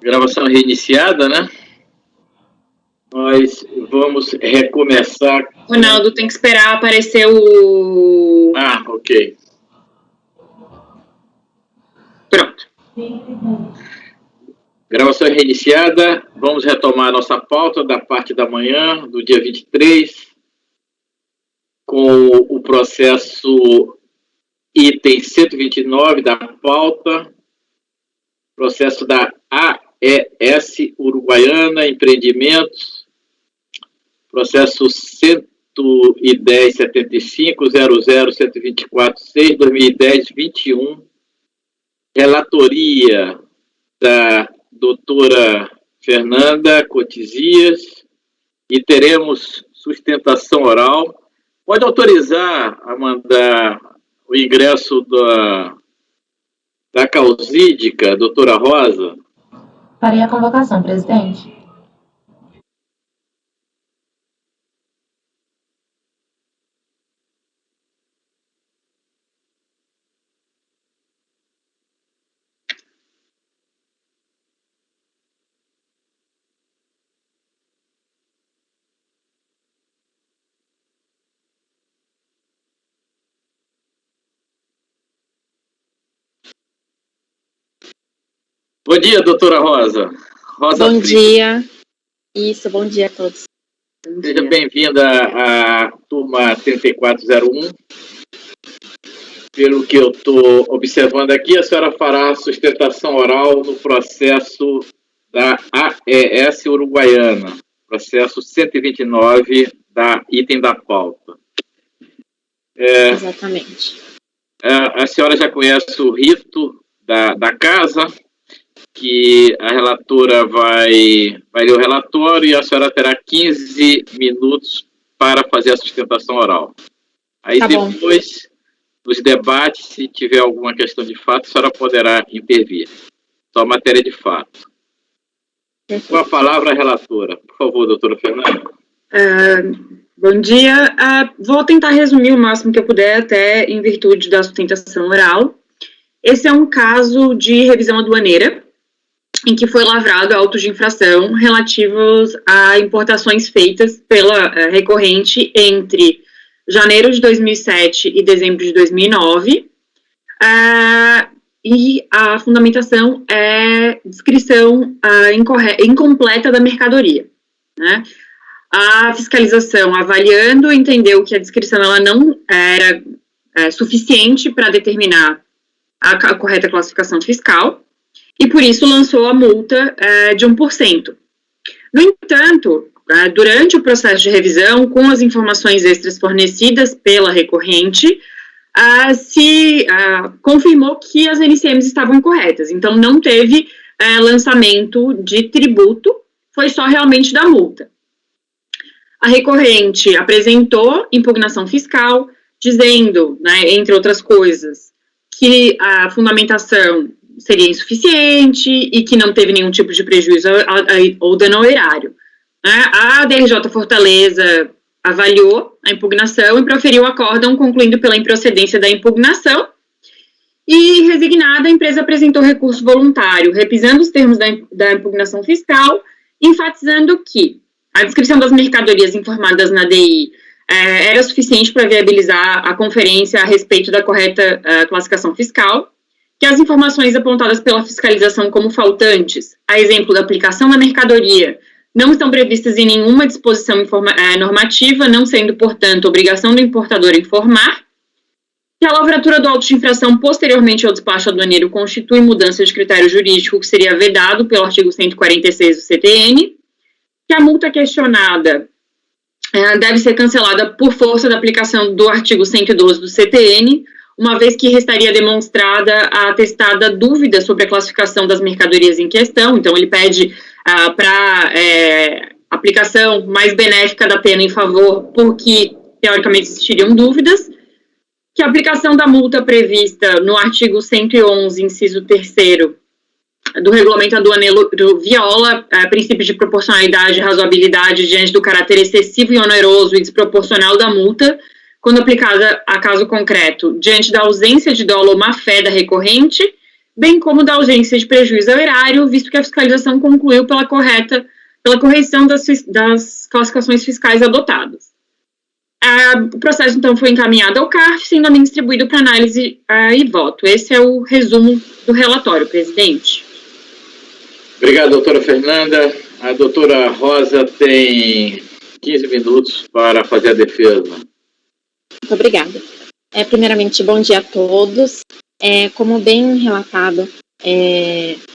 Gravação reiniciada, né? Nós vamos recomeçar. Ronaldo, tem que esperar aparecer o... Ah, ok. Pronto. Gravação reiniciada. Vamos retomar a nossa pauta da parte da manhã, do dia 23, com o processo item 129 da pauta, processo da AES Uruguaiana Empreendimentos, processo 110.75.00.124.6/2010-21, relatoria da doutora Fernanda Cotizias, e teremos sustentação oral. Pode autorizar a mandar o ingresso da causídica, doutora Rosa? Farei a convocação, presidente. Bom dia, doutora Rosa. Bom dia. Isso, bom dia a todos. Seja bem-vinda à turma 3401. Pelo que eu estou observando aqui, a senhora fará sustentação oral no processo da AES Uruguaiana, processo 129 da item da pauta. Exatamente. A senhora já conhece o rito da casa, que a relatora vai ler o relatório e a senhora terá 15 minutos para fazer a sustentação oral. Aí tá depois, nos debates, se tiver alguma questão de fato, a senhora poderá intervir. Só matéria de fato. Com a palavra, a relatora. Por favor, doutora Fernanda. Bom dia. Vou tentar resumir o máximo que eu puder, até em virtude da sustentação oral. Esse é um caso de revisão aduaneira, em que foi lavrado autos de infração relativos a importações feitas pela recorrente entre janeiro de 2007 e dezembro de 2009, e a fundamentação é descrição incompleta da mercadoria, né? A fiscalização, avaliando, entendeu que a descrição ela não era suficiente para determinar a correta classificação fiscal, e por isso lançou a multa de 1%. No entanto, durante o processo de revisão, com as informações extras fornecidas pela recorrente, se confirmou que as NCMs estavam incorretas, então não teve lançamento de tributo, foi só realmente da multa. A recorrente apresentou impugnação fiscal, dizendo, né, entre outras coisas, que a fundamentação seria insuficiente e que não teve nenhum tipo de prejuízo ou dano ao erário. A DRJ Fortaleza avaliou a impugnação e proferiu acórdão concluindo pela improcedência da impugnação, e, resignada, a empresa apresentou recurso voluntário, repisando os termos da impugnação fiscal, enfatizando que a descrição das mercadorias informadas na DI era suficiente para viabilizar a conferência a respeito da correta classificação fiscal, que as informações apontadas pela fiscalização como faltantes, a exemplo da aplicação da mercadoria, não estão previstas em nenhuma disposição normativa, não sendo, portanto, obrigação do importador informar, que a lavratura do auto de infração posteriormente ao despacho aduaneiro constitui mudança de critério jurídico que seria vedado pelo artigo 146 do CTN, que a multa questionada deve ser cancelada por força da aplicação do artigo 112 do CTN, uma vez que restaria demonstrada a atestada dúvida sobre a classificação das mercadorias em questão. Então, ele pede para aplicação mais benéfica da pena em favor, porque, teoricamente, existiriam dúvidas, que a aplicação da multa prevista no artigo 111, inciso 3º, do regulamento aduaneiro viola princípios de proporcionalidade e razoabilidade diante do caráter excessivo e oneroso e desproporcional da multa, quando aplicada a caso concreto, diante da ausência de dolo ou má-fé da recorrente, bem como da ausência de prejuízo ao erário, visto que a fiscalização concluiu pela correção das classificações fiscais adotadas. O processo, então, foi encaminhado ao CARF, sendo também distribuído para análise e voto. Esse é o resumo do relatório, presidente. Obrigado, doutora Fernanda. A doutora Rosa tem 15 minutos para fazer a defesa. Muito obrigada. Primeiramente, bom dia a todos. Como bem relatado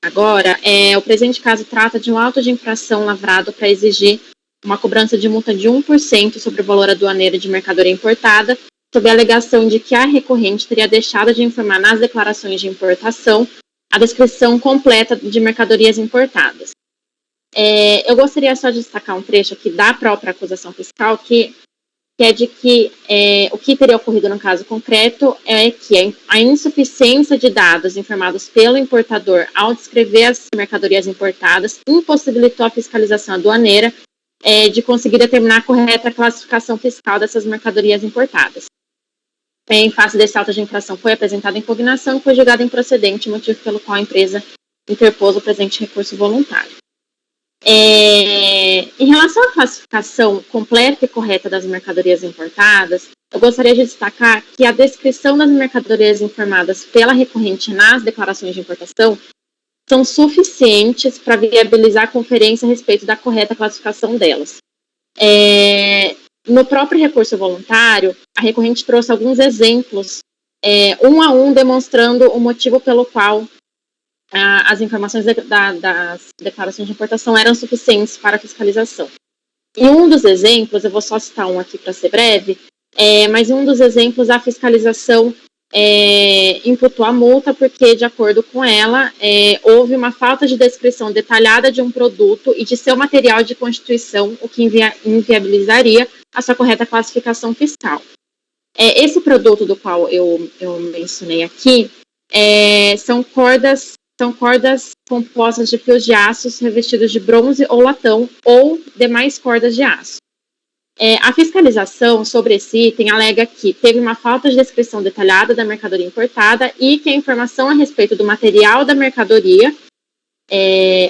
agora, o presente caso trata de um auto de infração lavrado para exigir uma cobrança de multa de 1% sobre o valor aduaneiro de mercadoria importada, sob a alegação de que a recorrente teria deixado de informar nas declarações de importação a descrição completa de mercadorias importadas. Eu gostaria só de destacar um trecho aqui da própria acusação fiscal, que é de que o que teria ocorrido no caso concreto é que a insuficiência de dados informados pelo importador ao descrever as mercadorias importadas impossibilitou a fiscalização aduaneira de conseguir determinar a correta classificação fiscal dessas mercadorias importadas. Em face desse auto de infração, foi apresentada impugnação e foi julgada improcedente, motivo pelo qual a empresa interpôs o presente recurso voluntário. Em relação à classificação completa e correta das mercadorias importadas, eu gostaria de destacar que a descrição das mercadorias informadas pela recorrente nas declarações de importação são suficientes para viabilizar a conferência a respeito da correta classificação delas. No próprio recurso voluntário, a recorrente trouxe alguns exemplos, um a um, demonstrando o motivo pelo qual as informações das declarações de importação eram suficientes para a fiscalização. Em um dos exemplos, eu vou só citar um aqui para ser breve, mas em um dos exemplos a fiscalização imputou a multa porque, de acordo com ela, houve uma falta de descrição detalhada de um produto e de seu material de constituição, o que inviabilizaria a sua correta classificação fiscal. Esse produto do qual eu mencionei aqui são cordas compostas de fios de aço revestidos de bronze ou latão ou demais cordas de aço. A fiscalização sobre esse item alega que teve uma falta de descrição detalhada da mercadoria importada e que a informação a respeito do material da mercadoria,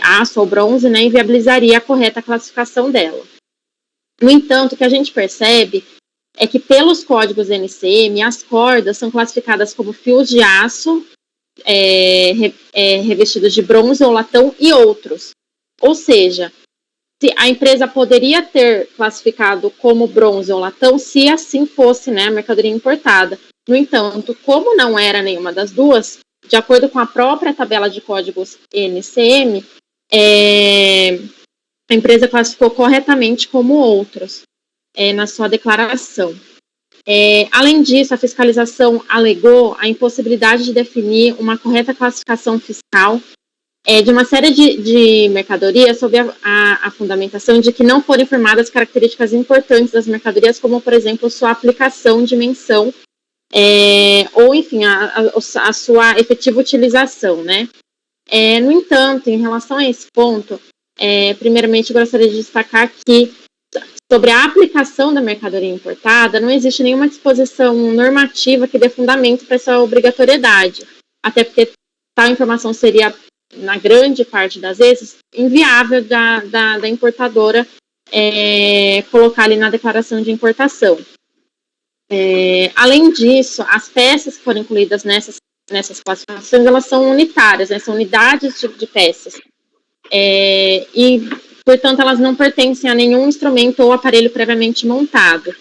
aço ou bronze, inviabilizaria a correta classificação dela. No entanto, o que a gente percebe é que pelos códigos NCM, as cordas são classificadas como fios de aço, revestidos de bronze ou latão e outros. Ou seja, a empresa poderia ter classificado como bronze ou latão se assim fosse, a mercadoria importada. No entanto, como não era nenhuma das duas, de acordo com a própria tabela de códigos NCM, a empresa classificou corretamente como outros na sua declaração. Além disso, a fiscalização alegou a impossibilidade de definir uma correta classificação fiscal de uma série de mercadorias sob a fundamentação de que não foram informadas características importantes das mercadorias, como, por exemplo, sua aplicação, dimensão, ou, enfim, a sua efetiva utilização, No entanto, em relação a esse ponto, primeiramente, eu gostaria de destacar que, sobre a aplicação da mercadoria importada, não existe nenhuma disposição normativa que dê fundamento para essa obrigatoriedade, até porque tal informação seria, na grande parte das vezes, inviável da importadora colocar ali na declaração de importação. Além disso, as peças que foram incluídas nessas classificações, elas são unitárias, são unidades de peças. E, portanto, elas não pertencem a nenhum instrumento ou aparelho previamente montado.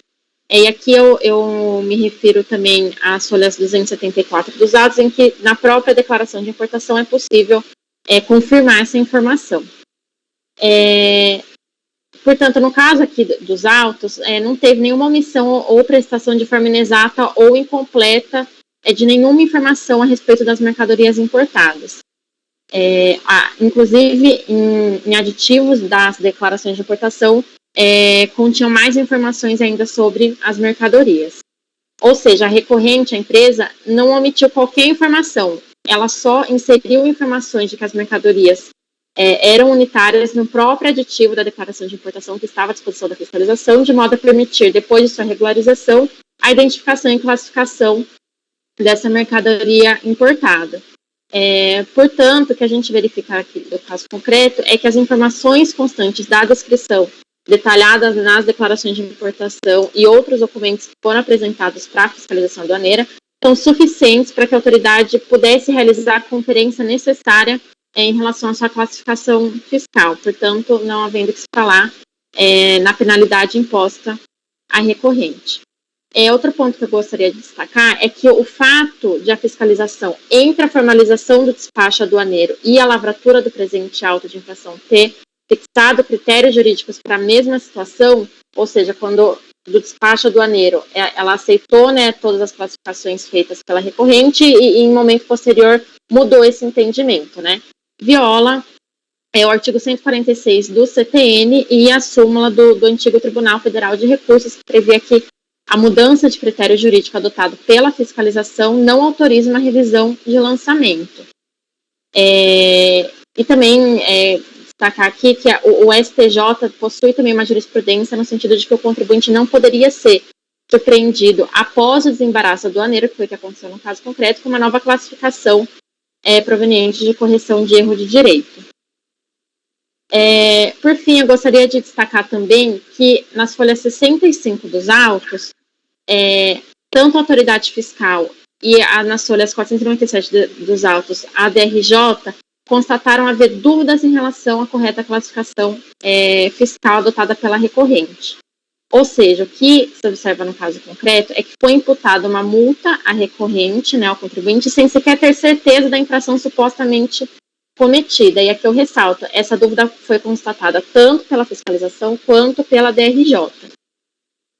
E aqui eu me refiro também às folhas 274 dos autos, em que na própria declaração de importação é possível confirmar essa informação. Portanto, no caso aqui dos autos, não teve nenhuma omissão ou prestação de forma inexata ou incompleta de nenhuma informação a respeito das mercadorias importadas. Inclusive, em aditivos das declarações de importação, continham mais informações ainda sobre as mercadorias. Ou seja, a recorrente, a empresa, não omitiu qualquer informação, ela só inseriu informações de que as mercadorias eram unitárias no próprio aditivo da declaração de importação que estava à disposição da fiscalização, de modo a permitir, depois de sua regularização, a identificação e classificação dessa mercadoria importada. Portanto, o que a gente verifica aqui do caso concreto é que as informações constantes da descrição detalhadas nas declarações de importação e outros documentos que foram apresentados para a fiscalização aduaneira são suficientes para que a autoridade pudesse realizar a conferência necessária em relação à sua classificação fiscal. Portanto, não havendo que se falar na penalidade imposta à recorrente. Outro ponto que eu gostaria de destacar é que o fato de a fiscalização entre a formalização do despacho aduaneiro e a lavratura do presente auto de infração ter fixado critérios jurídicos para a mesma situação, ou seja, quando do despacho aduaneiro ela aceitou, né, todas as classificações feitas pela recorrente e em momento posterior mudou esse entendimento, né, viola o artigo 146 do CTN e a súmula do antigo Tribunal Federal de Recursos, que previa que a mudança de critério jurídico adotado pela fiscalização não autoriza uma revisão de lançamento. E também destacar aqui que o STJ possui também uma jurisprudência no sentido de que o contribuinte não poderia ser surpreendido após o desembaraço aduaneiro, que foi o que aconteceu no caso concreto, com uma nova classificação proveniente de correção de erro de direito. Por fim, eu gostaria de destacar também que nas folhas 65 dos autos, tanto a autoridade fiscal e nas folhas 497 dos autos, a DRJ, constataram haver dúvidas em relação à correta classificação fiscal adotada pela recorrente. Ou seja, o que se observa no caso concreto é que foi imputada uma multa à recorrente, né, ao contribuinte, sem sequer ter certeza da infração supostamente cometida. E aqui eu ressalto, essa dúvida foi constatada tanto pela fiscalização quanto pela DRJ.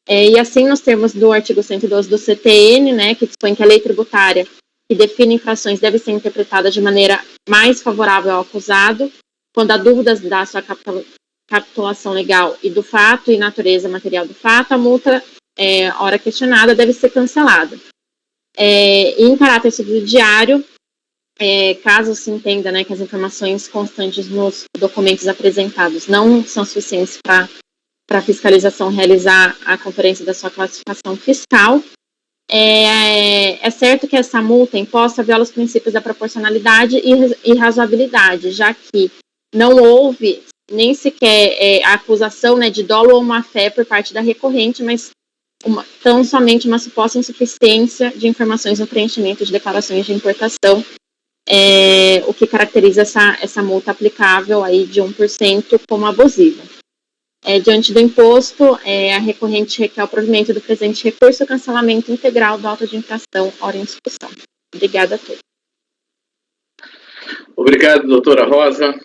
E assim, nos termos do artigo 112 do CTN, né, que dispõe que a lei tributária que define infrações deve ser interpretada de maneira mais favorável ao acusado, quando há dúvidas da sua capitulação legal e do fato e natureza material do fato, a multa, ora questionada, deve ser cancelada. E em caráter subsidiário, caso se entenda, né, que as informações constantes nos documentos apresentados não são suficientes para a fiscalização realizar a conferência da sua classificação fiscal, é certo que essa multa imposta viola os princípios da proporcionalidade e razoabilidade, já que não houve nem sequer a acusação, né, de dolo ou má-fé por parte da recorrente, mas tão somente uma suposta insuficiência de informações no preenchimento de declarações de importação, o que caracteriza essa multa aplicável aí de 1% como abusiva. Diante do imposto, a recorrente requer o provimento do presente recurso e o cancelamento integral do auto de infração ora em discussão. Obrigada a todos. Obrigado, doutora Rosa.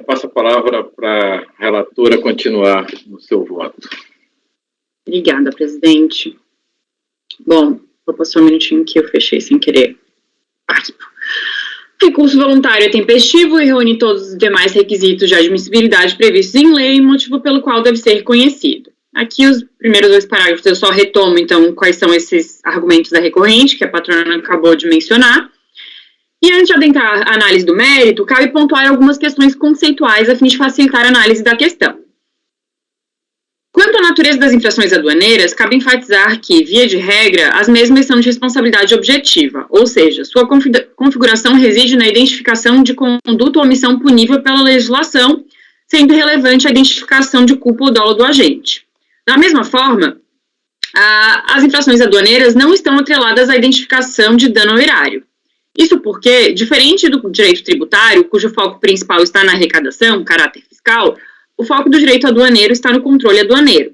Passo a palavra para a relatora continuar no seu voto. Obrigada, presidente. Bom, vou passar um minutinho que eu fechei sem querer. Recurso voluntário é tempestivo e reúne todos os demais requisitos de admissibilidade previstos em lei, motivo pelo qual deve ser reconhecido. Aqui, os primeiros 2 parágrafos eu só retomo, então, quais são esses argumentos da recorrente, que a patrona acabou de mencionar. E antes de adentrar a análise do mérito, cabe pontuar algumas questões conceituais a fim de facilitar a análise da questão. Quanto à natureza das infrações aduaneiras, cabe enfatizar que, via de regra, as mesmas são de responsabilidade objetiva, ou seja, sua configuração reside na identificação de conduta ou omissão punível pela legislação, sendo relevante a identificação de culpa ou dolo do agente. Da mesma forma, as infrações aduaneiras não estão atreladas à identificação de dano ao erário. Isso porque, diferente do direito tributário, cujo foco principal está na arrecadação, caráter fiscal, o foco do direito aduaneiro está no controle aduaneiro,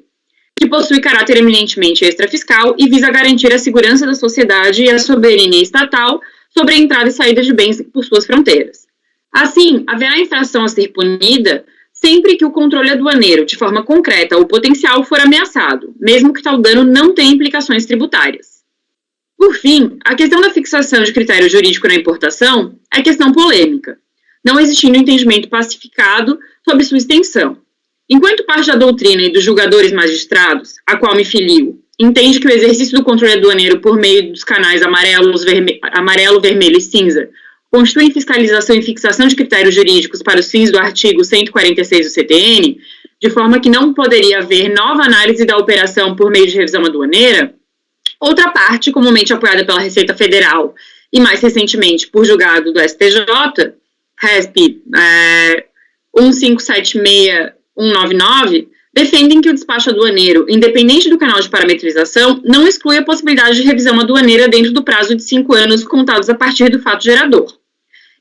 que possui caráter eminentemente extrafiscal e visa garantir a segurança da sociedade e a soberania estatal sobre a entrada e saída de bens por suas fronteiras. Assim, haverá infração a ser punida sempre que o controle aduaneiro, de forma concreta ou potencial, for ameaçado, mesmo que tal dano não tenha implicações tributárias. Por fim, a questão da fixação de critério jurídico na importação é questão polêmica, não existindo entendimento pacificado sobre sua extensão. Enquanto parte da doutrina e dos julgadores magistrados, a qual me filio, entende que o exercício do controle aduaneiro por meio dos canais amarelo, vermelho e cinza constitui fiscalização e fixação de critérios jurídicos para os fins do artigo 146 do CTN, de forma que não poderia haver nova análise da operação por meio de revisão aduaneira, outra parte, comumente apoiada pela Receita Federal e mais recentemente por julgado do STJ, RESP 1576199, defendem que o despacho aduaneiro, independente do canal de parametrização, não exclui a possibilidade de revisão aduaneira dentro do prazo de 5 anos contados a partir do fato gerador.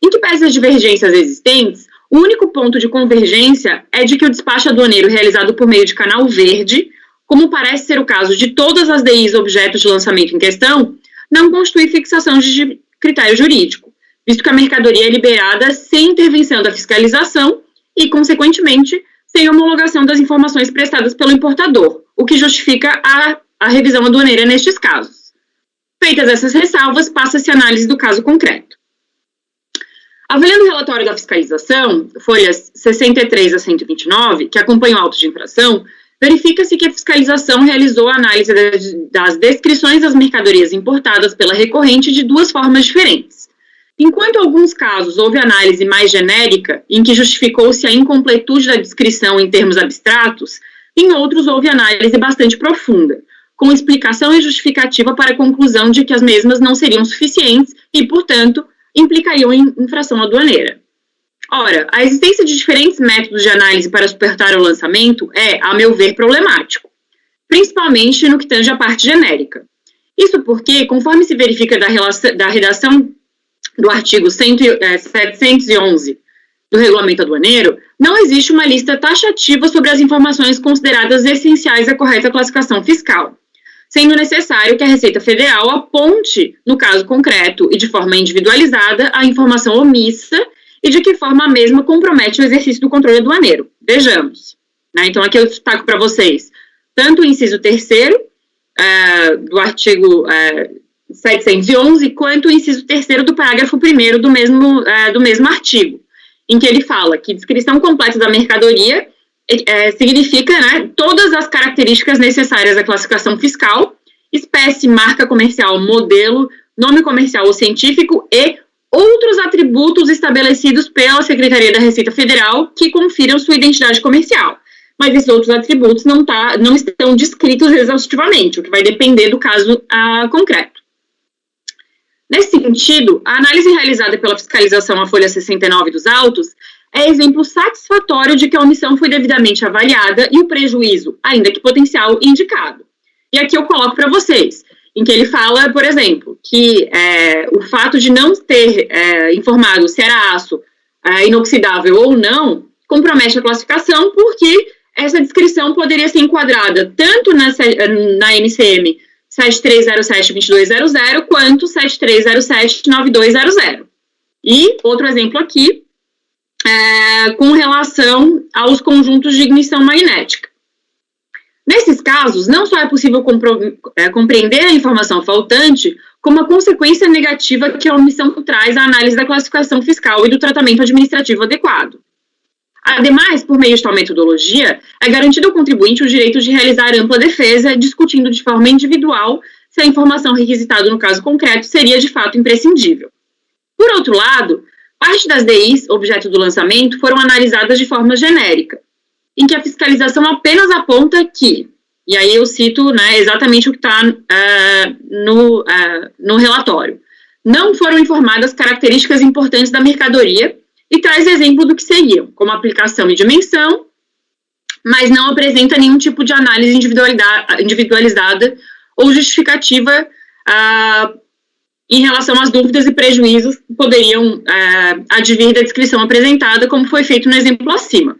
Em que pese as divergências existentes, o único ponto de convergência é de que o despacho aduaneiro realizado por meio de canal verde, como parece ser o caso de todas as DIs objeto de lançamento em questão, não constitui fixação de critério jurídico, visto que a mercadoria é liberada sem intervenção da fiscalização e, consequentemente, sem homologação das informações prestadas pelo importador, o que justifica a revisão aduaneira nestes casos. Feitas essas ressalvas, passa-se a análise do caso concreto. Avaliando o relatório da fiscalização, folhas 63 a 129, que acompanham o auto de infração, verifica-se que a fiscalização realizou a análise das descrições das mercadorias importadas pela recorrente de duas formas diferentes. Enquanto em alguns casos houve análise mais genérica, em que justificou-se a incompletude da descrição em termos abstratos, em outros houve análise bastante profunda, com explicação e justificativa para a conclusão de que as mesmas não seriam suficientes e, portanto, implicariam em infração aduaneira. Ora, a existência de diferentes métodos de análise para suportar o lançamento é, a meu ver, problemático, principalmente no que tange à parte genérica. Isso porque, conforme se verifica da redação do artigo 711 do Regulamento Aduaneiro, não existe uma lista taxativa sobre as informações consideradas essenciais à correta classificação fiscal, sendo necessário que a Receita Federal aponte, no caso concreto e de forma individualizada, a informação omissa e de que forma a mesma compromete o exercício do controle aduaneiro. Vejamos. Então, aqui eu destaco para vocês tanto o inciso 3º do artigo 711, quanto o inciso 3º do parágrafo 1º do mesmo artigo, em que ele fala que descrição completa da mercadoria significa, todas as características necessárias à classificação fiscal, espécie, marca comercial, modelo, nome comercial ou científico e outros atributos estabelecidos pela Secretaria da Receita Federal que confiram sua identidade comercial. Mas esses outros atributos não estão descritos exaustivamente, o que vai depender do caso concreto. Nesse sentido, a análise realizada pela fiscalização à folha 69 dos autos é exemplo satisfatório de que a omissão foi devidamente avaliada e o prejuízo, ainda que potencial, indicado. E aqui eu coloco para vocês, em que ele fala, por exemplo, que o fato de não ter informado se era aço inoxidável ou não compromete a classificação, porque essa descrição poderia ser enquadrada tanto na MCM 7307-2200 quanto 7307-9200. E outro exemplo aqui, com relação aos conjuntos de ignição magnética. Nesses casos, não só é possível compreender a informação faltante, como a consequência negativa que a omissão traz à análise da classificação fiscal e do tratamento administrativo adequado. Ademais, por meio de tal metodologia, é garantido ao contribuinte o direito de realizar ampla defesa, discutindo de forma individual se a informação requisitada no caso concreto seria de fato imprescindível. Por outro lado, parte das DIs, objeto do lançamento, foram analisadas de forma genérica, em que a fiscalização apenas aponta que, e aí eu cito exatamente o que está no relatório, não foram informadas características importantes da mercadoria e traz exemplo do que seriam, como aplicação e dimensão, mas não apresenta nenhum tipo de análise individualizada ou justificativa em relação às dúvidas e prejuízos que poderiam advir da descrição apresentada, como foi feito no exemplo acima.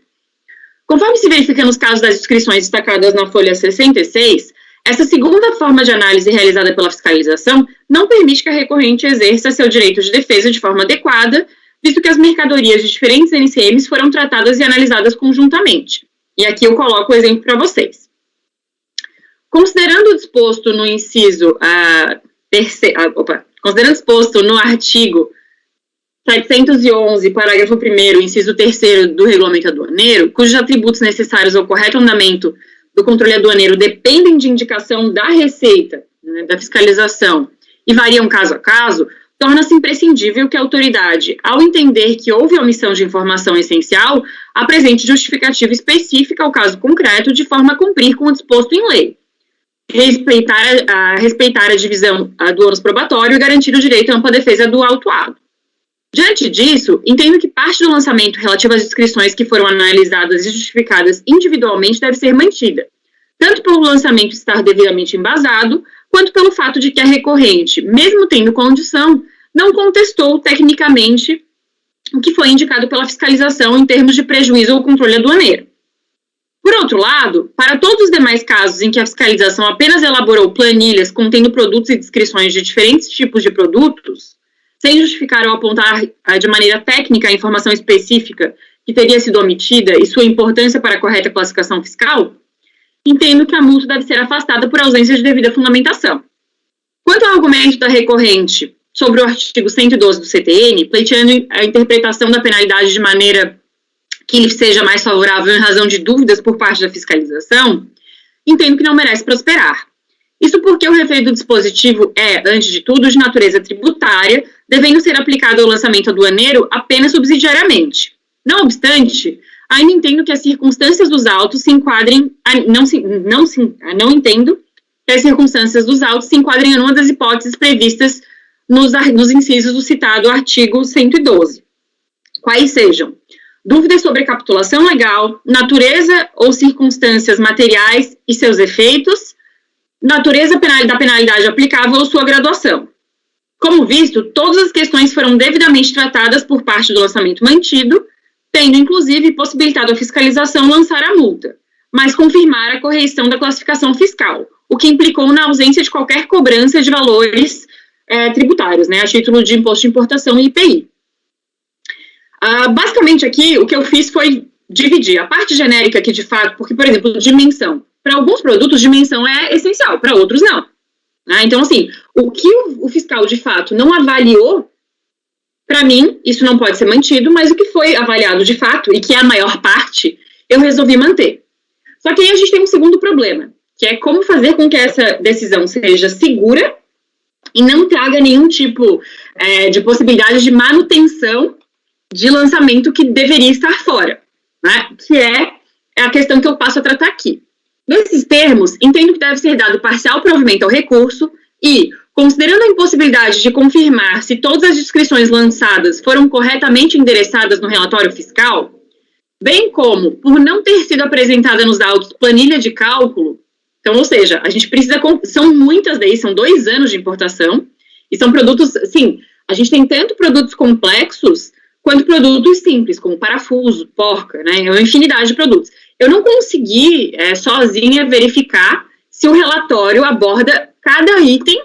Conforme se verifica nos casos das descrições destacadas na folha 66, essa segunda forma de análise realizada pela fiscalização não permite que a recorrente exerça seu direito de defesa de forma adequada, visto que as mercadorias de diferentes NCMs foram tratadas e analisadas conjuntamente. E aqui eu coloco o exemplo para vocês. Considerando o disposto no inciso considerando disposto no artigo 711, parágrafo 1º, inciso 3º do Regulamento Aduaneiro, cujos atributos necessários ao correto andamento do controle aduaneiro dependem de indicação da Receita, da fiscalização, e variam caso a caso, torna-se imprescindível que a autoridade, ao entender que houve omissão de informação essencial, apresente justificativa específica ao caso concreto, de forma a cumprir com o disposto em lei. respeitar a divisão do ônus probatório e garantir o direito à ampla defesa do autuado. Diante disso, entendo que parte do lançamento relativo às descrições que foram analisadas e justificadas individualmente deve ser mantida, tanto pelo lançamento estar devidamente embasado, quanto pelo fato de que a recorrente, mesmo tendo condição, não contestou tecnicamente o que foi indicado pela fiscalização em termos de prejuízo ou controle aduaneiro. Por outro lado, para todos os demais casos em que a fiscalização apenas elaborou planilhas contendo produtos e descrições de diferentes tipos de produtos, sem justificar ou apontar de maneira técnica a informação específica que teria sido omitida e sua importância para a correta classificação fiscal, entendo que a multa deve ser afastada por ausência de devida fundamentação. Quanto ao argumento da recorrente sobre o artigo 112 do CTN, pleiteando a interpretação da penalidade de maneira que lhe seja mais favorável em razão de dúvidas por parte da fiscalização, entendo que não merece prosperar. Isso porque o referido dispositivo é, antes de tudo, de natureza tributária, devendo ser aplicado ao lançamento aduaneiro apenas subsidiariamente. Não obstante, ainda entendo que as circunstâncias dos autos se enquadrem, não entendo que as circunstâncias dos autos se enquadrem em uma das hipóteses previstas nos incisos do citado artigo 112. Quais sejam dúvidas sobre a capitulação legal, natureza ou circunstâncias materiais e seus efeitos, natureza da penalidade aplicável ou sua graduação. Como visto, todas as questões foram devidamente tratadas por parte do lançamento mantido, tendo, inclusive, possibilitado a fiscalização lançar a multa, mas confirmar a correção da classificação fiscal, o que implicou na ausência de qualquer cobrança de valores tributários, a título de imposto de importação e IPI. Basicamente, aqui, o que eu fiz foi dividir a parte genérica aqui, de fato, porque, por exemplo, dimensão. Para alguns produtos, dimensão é essencial, para outros, não. Então, assim, o que o fiscal, de fato, não avaliou, para mim, isso não pode ser mantido, mas o que foi avaliado, de fato, e que é a maior parte, eu resolvi manter. Só que aí a gente tem um segundo problema, que é como fazer com que essa decisão seja segura e não traga nenhum tipo de possibilidade de manutenção de lançamento que deveria estar fora, que é a questão que eu passo a tratar aqui. Nesses termos, entendo que deve ser dado parcial provimento ao recurso e, considerando a impossibilidade de confirmar se todas as descrições lançadas foram corretamente endereçadas no relatório fiscal, bem como por não ter sido apresentada nos autos planilha de cálculo, então, ou seja, a gente precisa, são muitas daí, são 2 anos de importação, e são produtos, assim, a gente tem tanto produtos complexos quanto produtos simples, como parafuso, porca, é uma infinidade de produtos. Eu não consegui, sozinha, verificar se o relatório aborda cada item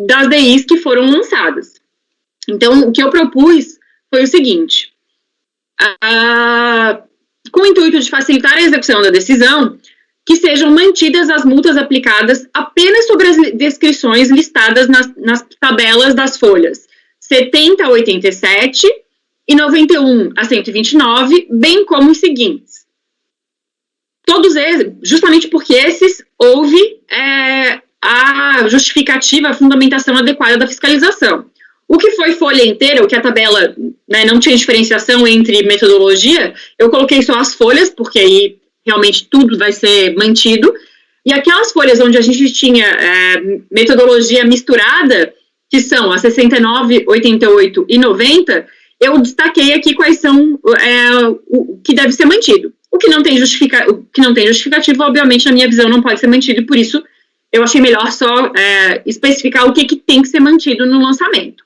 das DIs que foram lançadas. Então, o que eu propus foi o seguinte, com o intuito de facilitar a execução da decisão, que sejam mantidas as multas aplicadas apenas sobre as descrições listadas nas tabelas das folhas 70 a 87 e 91 a 129, bem como os seguintes. Todos eles, justamente porque esses houve a justificativa, a fundamentação adequada da fiscalização. O que foi folha inteira, o que a tabela não tinha diferenciação entre metodologia, eu coloquei só as folhas, porque aí realmente tudo vai ser mantido, e aquelas folhas onde a gente tinha metodologia misturada, que são as 69, 88 e 90, eu destaquei aqui quais são o que deve ser mantido. O que não tem justificativo, obviamente, na minha visão, não pode ser mantido, e por isso eu achei melhor só especificar o que tem que ser mantido no lançamento.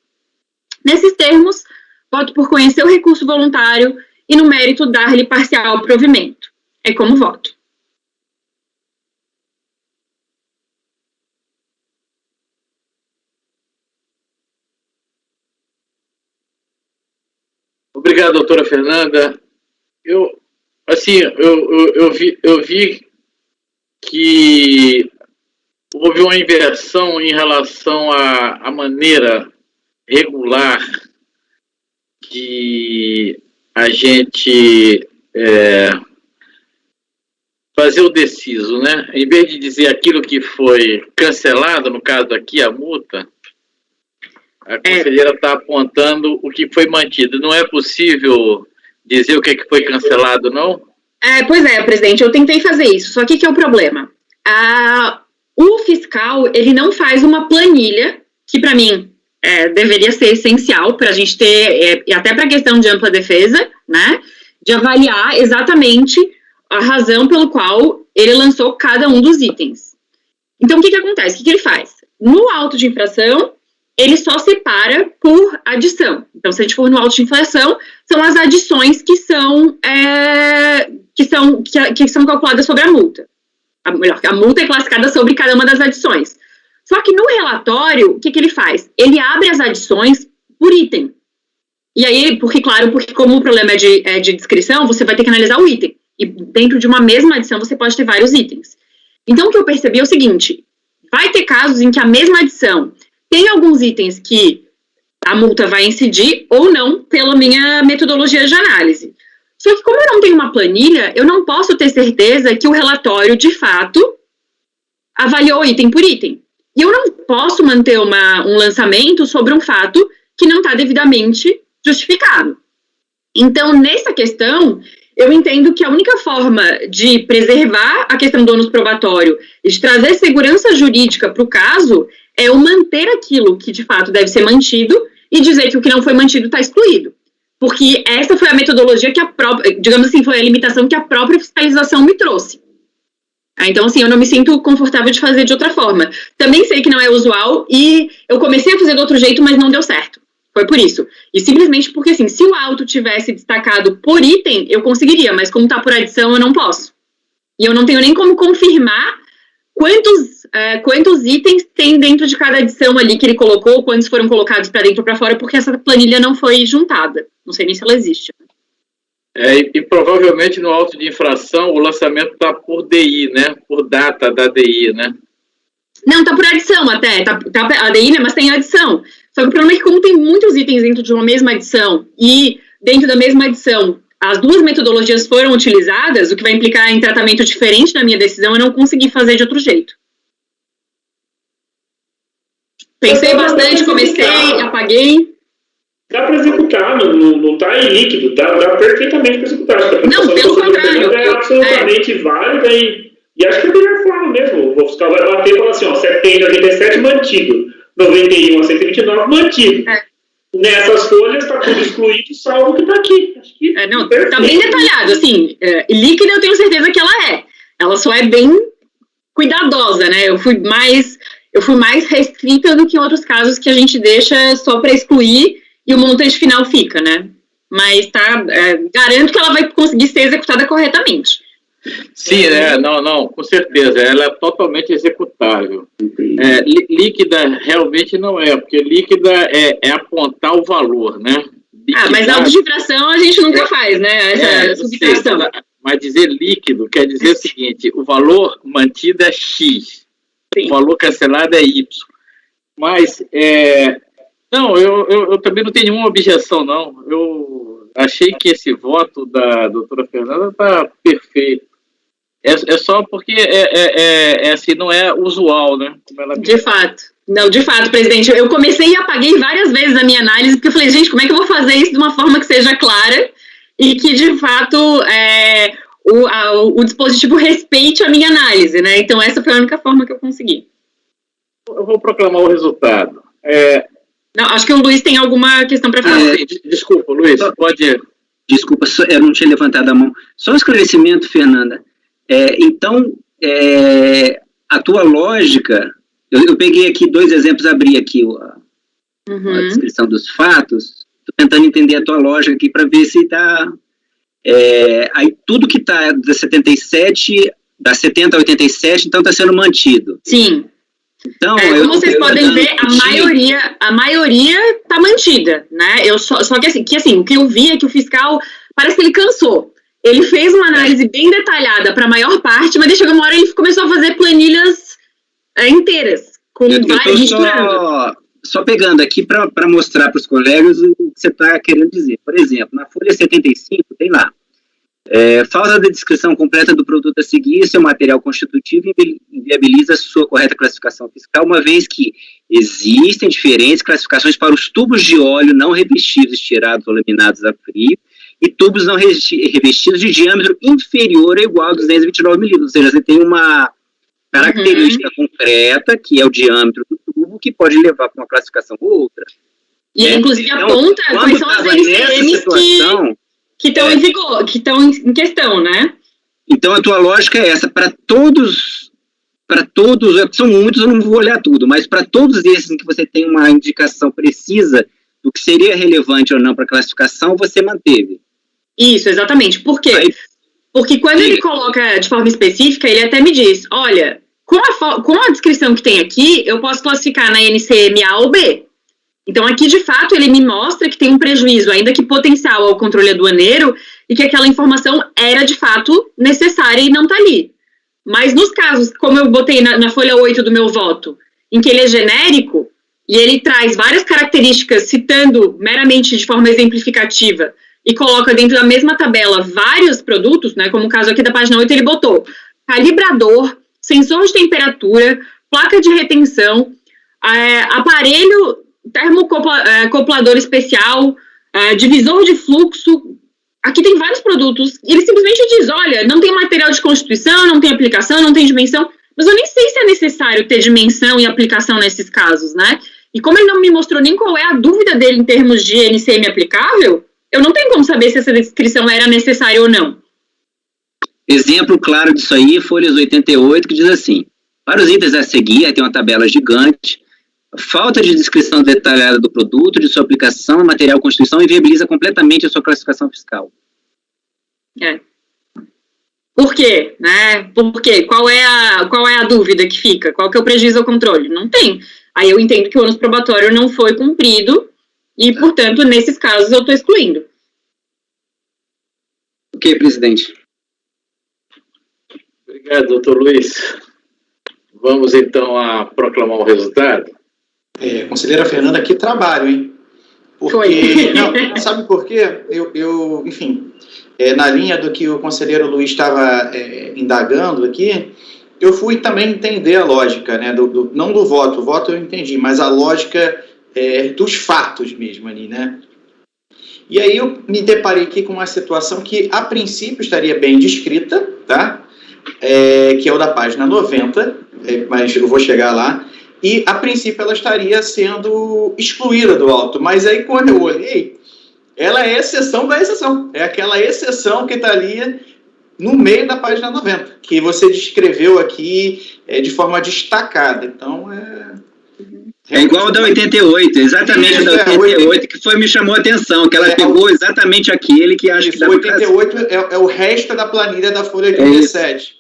Nesses termos, voto por conhecer o recurso voluntário e, no mérito, dar-lhe parcial provimento. É como voto. Obrigado, doutora Fernanda. Eu vi que houve uma inversão em relação à maneira regular que a gente fazer o deciso, Em vez de dizer aquilo que foi cancelado, no caso aqui, a multa, a conselheira está apontando o que foi mantido. Não é possível dizer o que foi cancelado, não? Pois é, presidente, eu tentei fazer isso, só que é o problema? o fiscal, ele não faz uma planilha, que para mim deveria ser essencial para a gente ter, e até para a questão de ampla defesa, né, de avaliar exatamente a razão pelo qual ele lançou cada um dos itens. Então, o que acontece? O que ele faz? No auto de infração, ele só separa por adição. Então, se a gente for no auto de infração, são as adições que são calculadas sobre a multa. A multa é classificada sobre cada uma das adições. Só que no relatório, o que ele faz? Ele abre as adições por item. E aí, porque como o problema é de descrição, você vai ter que analisar o item. E dentro de uma mesma adição, você pode ter vários itens. Então, o que eu percebi é o seguinte, vai ter casos em que a mesma adição tem alguns itens que a multa vai incidir ou não pela minha metodologia de análise. Só que como eu não tenho uma planilha, eu não posso ter certeza que o relatório, de fato, avaliou item por item. E eu não posso manter um lançamento sobre um fato que não está devidamente justificado. Então, nessa questão, eu entendo que a única forma de preservar a questão do ônus probatório e de trazer segurança jurídica para o caso é eu manter aquilo que, de fato, deve ser mantido e dizer que o que não foi mantido está excluído. Porque essa foi a metodologia que digamos assim, foi a limitação que a própria fiscalização me trouxe. Então, assim, eu não me sinto confortável de fazer de outra forma. Também sei que não é usual e eu comecei a fazer do outro jeito, mas não deu certo. Foi por isso. E simplesmente porque, assim, se o auto tivesse destacado por item, eu conseguiria, mas como está por adição, eu não posso. E eu não tenho nem como confirmar quantos itens tem dentro de cada adição ali que ele colocou, quantos foram colocados para dentro ou para fora, porque essa planilha não foi juntada. Não sei nem se ela existe. E provavelmente no auto de infração o lançamento está por DI, né? Por data da DI, né? Não, está por adição até. Tá a DI, né? Mas tem adição. Só que o problema é que como tem muitos itens dentro de uma mesma adição e dentro da mesma adição as duas metodologias foram utilizadas, o que vai implicar em tratamento diferente da minha decisão, eu não consegui fazer de outro jeito. Pensei bastante, comecei, apaguei. Dá para executar, não está em líquido, dá perfeitamente para executar. Não, pelo contrário. É absolutamente válida e acho que é a melhor forma mesmo. O fiscal vai bater e falar assim, 70 a 87 mantido, 91 a 129 mantido. Nessas folhas está tudo excluído, salvo o que está aqui. Acho que está bem detalhado, assim, líquida eu tenho certeza que ela é. Ela só é bem cuidadosa, né? Eu fui mais restrita do que em outros casos que a gente deixa só para excluir e o montante final fica, né? Mas garanto que ela vai conseguir ser executada corretamente. Sim, né? Não, com certeza. Ela é totalmente executável. Líquida realmente não é, porque líquida é apontar o valor, né? Liquidar, mas na auto de infração a gente nunca faz, né? Essa subtração. Mas dizer líquido quer dizer o seguinte, o valor mantido é X, sim, o valor cancelado é Y. Mas, não, eu também não tenho nenhuma objeção, não. Eu achei que esse voto da doutora Fernanda está perfeito. É só porque assim, não é usual, né? Como ela de fato. Não, de fato, presidente. Eu comecei e apaguei várias vezes a minha análise, porque eu falei, gente, como é que eu vou fazer isso de uma forma que seja clara e que, de fato, o dispositivo respeite a minha análise, né? Então, essa foi a única forma que eu consegui. Eu vou proclamar o resultado. Não, acho que o Luiz tem alguma questão para falar. Desculpa, Luiz, pode ir. Desculpa, eu não tinha levantado a mão. Só um esclarecimento, Fernanda. Então, a tua lógica... Eu peguei aqui 2 exemplos, abri aqui a descrição dos fatos, estou tentando entender a tua lógica aqui para ver se está... aí tudo que está da 77, da 70 a 87, então está sendo mantido. Sim. Então, como vocês podem ver, a maioria está mantida, né? Só que assim, o que eu vi é que o fiscal, parece que ele cansou. Ele fez uma análise bem detalhada para a maior parte, mas chegou uma hora ele começou a fazer planilhas inteiras, com várias misturando. Só pegando aqui para mostrar para os colegas o que você está querendo dizer. Por exemplo, na folha 75, tem lá, falta da descrição completa do produto a seguir, seu material constitutivo inviabiliza sua correta classificação fiscal, uma vez que existem diferentes classificações para os tubos de óleo não revestidos, estirados ou laminados a frio, e tubos não revestidos de diâmetro inferior ou igual a 229 milímetros, ou seja, você tem característica concreta, que é o diâmetro do tubo, que pode levar para uma classificação ou outra. E ele, inclusive, aponta quais são as NCMs que estão em vigor, que estão em questão, né? Então, a tua lógica é essa, para todos, são muitos, eu não vou olhar tudo, mas para todos esses em que você tem uma indicação precisa do que seria relevante ou não para a classificação, você manteve. Isso, exatamente. Por quê? Porque quando ele coloca de forma específica, ele até me diz, olha, com a descrição que tem aqui, eu posso classificar na NCM A ou B. Então, aqui, de fato, ele me mostra que tem um prejuízo, ainda que potencial, ao controle aduaneiro, e que aquela informação era, de fato, necessária e não está ali. Mas nos casos, como eu botei na folha 8 do meu voto, em que ele é genérico, e ele traz várias características, citando meramente de forma exemplificativa, e coloca dentro da mesma tabela vários produtos, né, como o caso aqui da página 8, ele botou calibrador, sensor de temperatura, placa de retenção, aparelho termocoplador especial, divisor de fluxo. Aqui tem vários produtos, e ele simplesmente diz, olha, não tem material de constituição, não tem aplicação, não tem dimensão, mas eu nem sei se é necessário ter dimensão e aplicação nesses casos, né? E como ele não me mostrou nem qual é a dúvida dele em termos de NCM aplicável, eu não tenho como saber se essa descrição era necessária ou não. Exemplo claro disso aí, folhas 88, que diz assim, para os itens a seguir, aí tem uma tabela gigante, falta de descrição detalhada do produto, de sua aplicação, material, constituição, inviabiliza completamente a sua classificação fiscal. Por quê? Né? Por quê? Qual é a dúvida que fica? Qual que é o prejuízo ao controle? Não tem. Aí eu entendo que o ônus probatório não foi cumprido e, portanto, nesses casos eu estou excluindo. Ok, presidente. Obrigado, doutor Luiz. Vamos, então, a proclamar o resultado. Conselheira Fernanda, que trabalho, hein? Porque, não, sabe por quê? Eu enfim, na linha do que o conselheiro Luiz estava indagando aqui, eu fui também entender a lógica, né? Não do voto, o voto eu entendi, mas a lógica dos fatos mesmo ali, né? E aí eu me deparei aqui com uma situação que, a princípio, estaria bem descrita, tá? Que é o da página 90, mas eu vou chegar lá. E, a princípio, ela estaria sendo excluída do auto. Mas aí, quando eu olhei, ela é exceção da exceção. É aquela exceção que está ali no meio da página 90, que você descreveu aqui de forma destacada. Então, é igual ao da 88, exatamente da 88, que me chamou a atenção, que ela pegou exatamente aquele que acho que dá 88 é o resto da planilha da folha 87.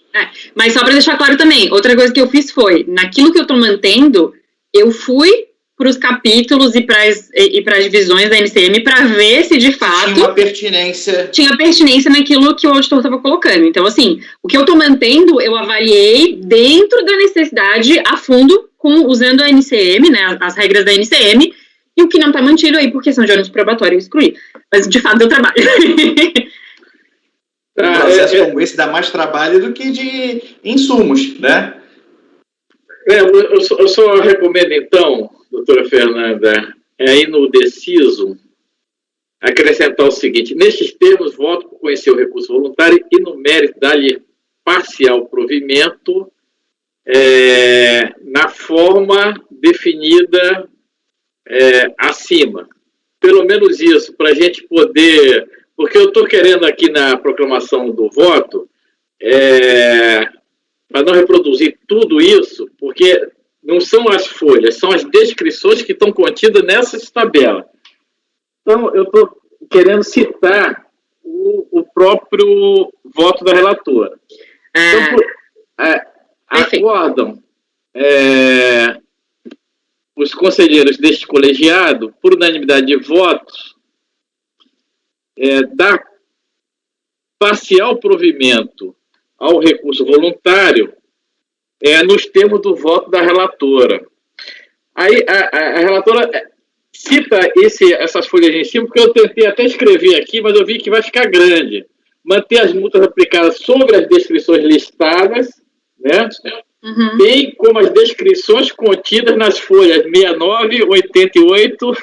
Mas só para deixar claro também, outra coisa que eu fiz foi, naquilo que eu estou mantendo, eu fui para os capítulos e para as divisões da NCM para ver se de fato tinha pertinência naquilo que o auditor estava colocando. Então, assim, o que eu estou mantendo, eu avaliei dentro da necessidade a fundo, usando a NCM, né, as regras da NCM, e o que não está mantido aí por questão de ônus probatório eu excluí. Mas, de fato, deu trabalho. Um processo como esse dá mais trabalho do que de insumos, né? Eu só recomendo, então, doutora Fernanda, aí no deciso, acrescentar o seguinte: nestes termos, voto por conhecer o recurso voluntário e, no mérito, dar-lhe parcial provimento na forma definida acima. Pelo menos isso, para a gente poder... Porque eu estou querendo aqui na proclamação do voto, para não reproduzir tudo isso, porque não são as folhas, são as descrições que estão contidas nessas tabelas. Então, eu estou querendo citar o próprio voto da relatora. Então, acordam os conselheiros deste colegiado, por unanimidade de votos, dar parcial provimento ao recurso voluntário nos termos do voto da relatora. Aí a relatora cita essas folhas em cima, porque eu tentei até escrever aqui, mas eu vi que vai ficar grande. Manter as multas aplicadas sobre as descrições listadas, né? Uhum. Bem como as descrições contidas nas folhas 69, 88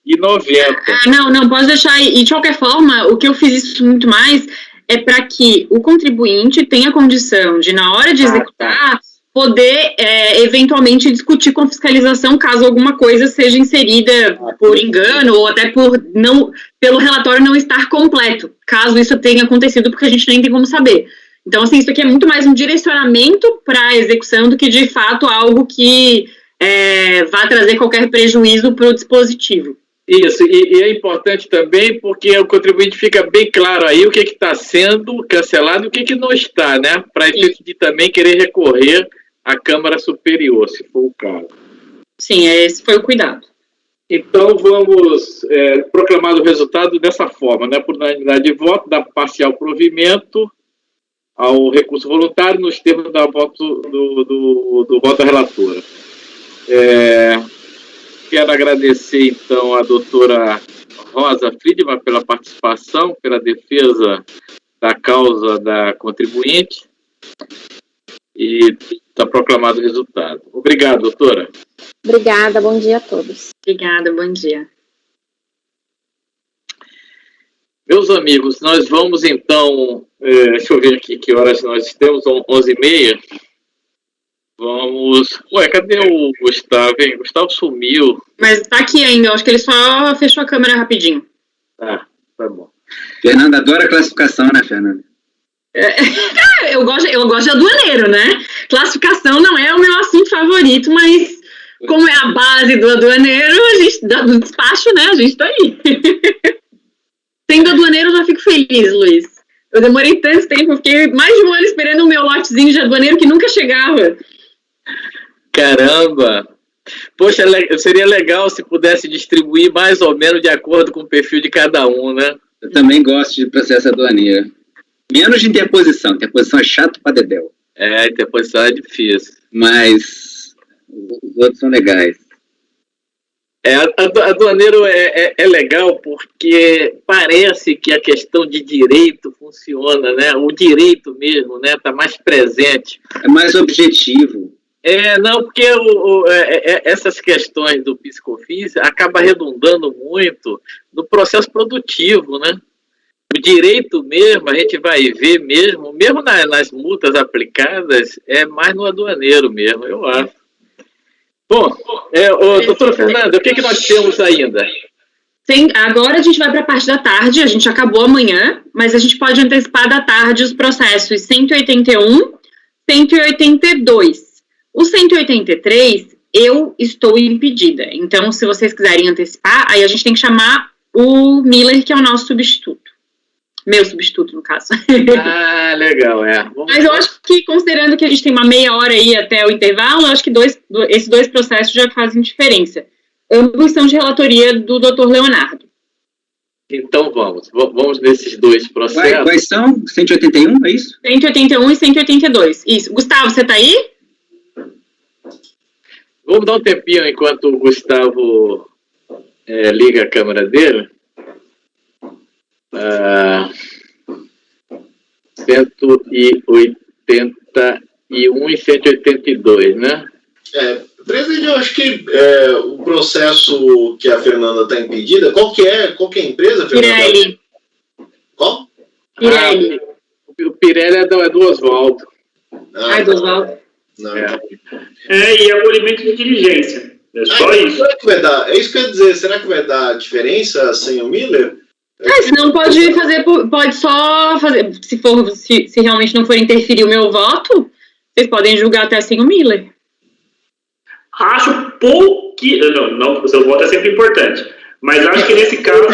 e 90. Não, pode deixar aí. E, de qualquer forma, o que eu fiz isso muito mais é para que o contribuinte tenha condição de, na hora de executar, poder, eventualmente, discutir com a fiscalização caso alguma coisa seja inserida por engano ou até pelo relatório não estar completo, caso isso tenha acontecido, porque a gente nem tem como saber. Então, assim, isso aqui é muito mais um direcionamento para a execução do que, de fato, algo que vá trazer qualquer prejuízo para o dispositivo. Isso, e é importante também porque o contribuinte fica bem claro aí o que está sendo cancelado e o que não está, né? Para efeito de também querer recorrer à Câmara Superior, se for o caso. Sim, esse foi o cuidado. Então, vamos proclamar o resultado dessa forma, né? Por unanimidade de voto, dá parcial provimento ao recurso voluntário nos termos do voto da relatora. Quero agradecer, então, a doutora Rosa Friedman pela participação, pela defesa da causa da contribuinte, e está proclamado o resultado. Obrigado, doutora. Obrigada, bom dia a todos. Obrigada, bom dia. Meus amigos, nós vamos, então, deixa eu ver aqui que horas nós temos, 11h30. Vamos... Ué, cadê o Gustavo, hein? Gustavo sumiu. Mas tá aqui ainda, eu acho que ele só fechou a câmera rapidinho. Tá bom. Fernanda adora classificação, né, Fernanda? Eu gosto de aduaneiro, né? Classificação não é o meu assunto favorito, mas como é a base do aduaneiro, do despacho, né? A gente tá aí. Sendo aduaneiro, eu já fico feliz, Luiz. Eu demorei tanto tempo, eu fiquei mais de um ano esperando o meu lotezinho de aduaneiro que nunca chegava. Caramba! Poxa, seria legal se pudesse distribuir mais ou menos de acordo com o perfil de cada um, né? Eu também gosto de processo aduaneiro. Menos de interposição. Interposição é chato pra dedéu. Interposição é difícil. Mas os outros são legais. Aduaneiro é legal porque parece que a questão de direito funciona, né? O direito mesmo, né? Está mais presente. É mais objetivo. Não, porque essas questões do PIS/COFINS acaba redundando muito no processo produtivo, né? O direito mesmo, a gente vai ver mesmo nas multas aplicadas, é mais no aduaneiro mesmo, eu acho. Bom, doutora Fernanda, o que nós temos ainda? Agora a gente vai para a parte da tarde, a gente acabou amanhã, mas a gente pode antecipar da tarde os processos 181, 182. O 183, eu estou impedida. Então, se vocês quiserem antecipar, aí a gente tem que chamar o Miller, que é o nosso substituto. Meu substituto, no caso. Ah, legal, Mas eu acho que, considerando que a gente tem uma meia hora aí até o intervalo, eu acho que esses dois processos já fazem diferença. Ambos são de relatoria do Dr. Leonardo. Então vamos nesses dois processos. Quais são? 181, é isso? 181 e 182, isso. Gustavo, você está aí? Vamos dar um tempinho enquanto o Gustavo liga a câmera dele. 181 e 182, né? Presidente, eu acho que o processo que a Fernanda está impedida, qual que é a empresa, Fernanda? Pirelli. Qual? Pirelli. O Pirelli é do Oswaldo. É do Oswaldo. Não. E acolhimento de diligência. É só isso. Será que vai dar? É isso que eu ia dizer. Será que vai dar diferença sem o Miller? Senão pode só fazer, se realmente não for interferir o meu voto, vocês podem julgar até sem o Miller. Acho não, o seu voto é sempre importante, mas acho que nesse caso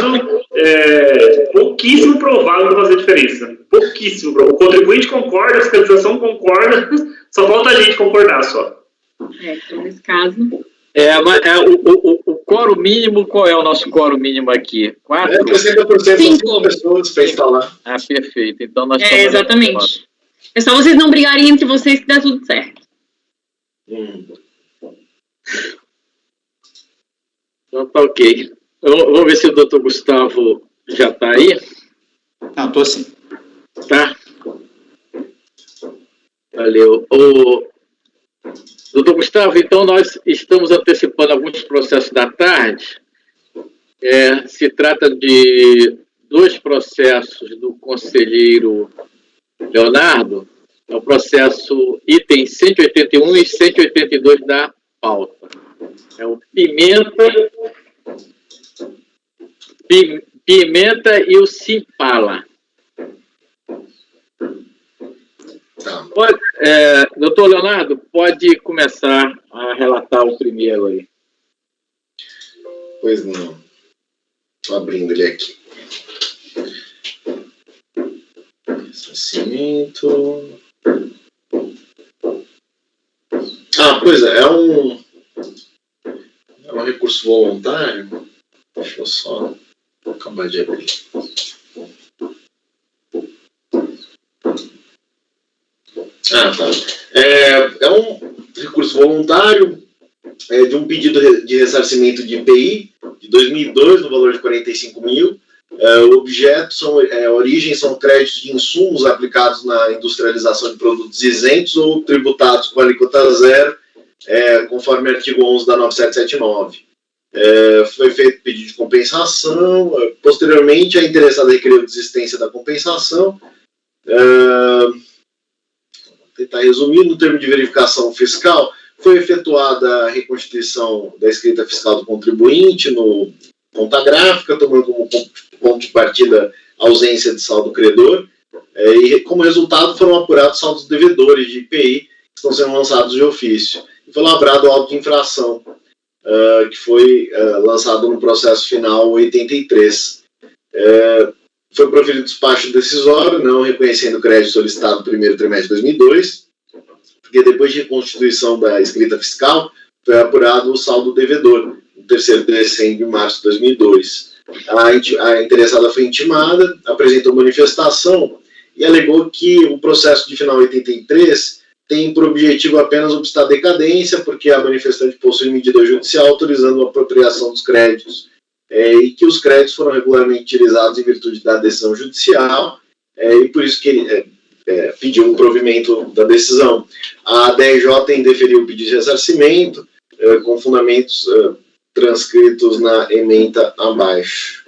pouquíssimo provável fazer diferença. Pouquíssimo. O contribuinte concorda, a fiscalização concorda, só falta a gente concordar só. Então nesse caso... o quórum mínimo, qual é o nosso quórum mínimo aqui? 4? 60% são 5 pessoas para instalar. Perfeito. Então nós exatamente. É só vocês não brigarem entre vocês que dá tudo certo. Então tá ok. Vamos ver se o doutor Gustavo já está aí. Não, estou sim. Tá. Valeu. Doutor Gustavo, então nós estamos antecipando alguns processos da tarde. Se trata de 2 processos do conselheiro Leonardo É o processo item 181 e 182 da pauta. É o Pimenta e o Simpala. Tá. Doutor Leonardo, pode começar a relatar o primeiro aí. Pois não. Estou abrindo ele aqui. Ressarcimento. Pois é um recurso voluntário. Deixa eu só acabar de abrir. Tá. É um recurso voluntário de um pedido de ressarcimento de IPI de 2002, no valor de 45 mil. O objeto a origem são créditos de insumos aplicados na industrialização de produtos isentos ou tributados com alíquota zero, conforme o artigo 11 da 9779. Foi feito pedido de compensação. Posteriormente, a interessada requeriu desistência da compensação. Vou tentar resumir. No termo de verificação fiscal, foi efetuada a reconstituição da escrita fiscal do contribuinte no conta gráfica, tomando como ponto de partida a ausência de saldo credor, e como resultado foram apurados saldos devedores de IPI que estão sendo lançados de ofício. E foi lavrado o auto de infração, que foi lançado no processo final 83. Foi proferido despacho decisório, não reconhecendo o crédito solicitado no primeiro trimestre de 2002, porque depois de reconstituição da escrita fiscal, foi apurado o saldo devedor, no terceiro trimestre de março de 2002. A interessada foi intimada, apresentou manifestação e alegou que o processo de final 83 tem por objetivo apenas obstar a decadência, porque a manifestante possui medida judicial autorizando a apropriação dos créditos, e que os créditos foram regularmente utilizados em virtude da decisão judicial, e por isso que ele pediu o provimento da decisão. A DRJ indeferiu o pedido de ressarcimento, com fundamentos transcritos na ementa abaixo.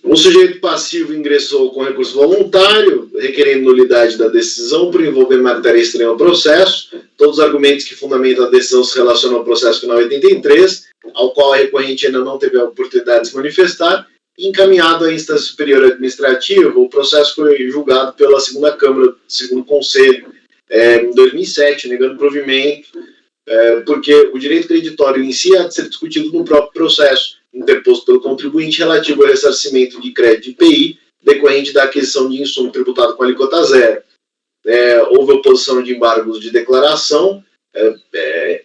O sujeito passivo ingressou com recurso voluntário, requerendo nulidade da decisão por envolver matéria estranha ao processo. Todos os argumentos que fundamentam a decisão se relacionam ao processo final 83, ao qual a recorrente ainda não teve a oportunidade de se manifestar. Encaminhado à instância superior administrativa, o processo foi julgado pela segunda Câmara, segundo Conselho, em 2007, negando provimento, porque o direito creditório em si há de ser discutido no próprio processo interposto pelo contribuinte relativo ao ressarcimento de crédito de IPI decorrente da aquisição de insumo tributado com alíquota zero. Houve oposição de embargos de declaração,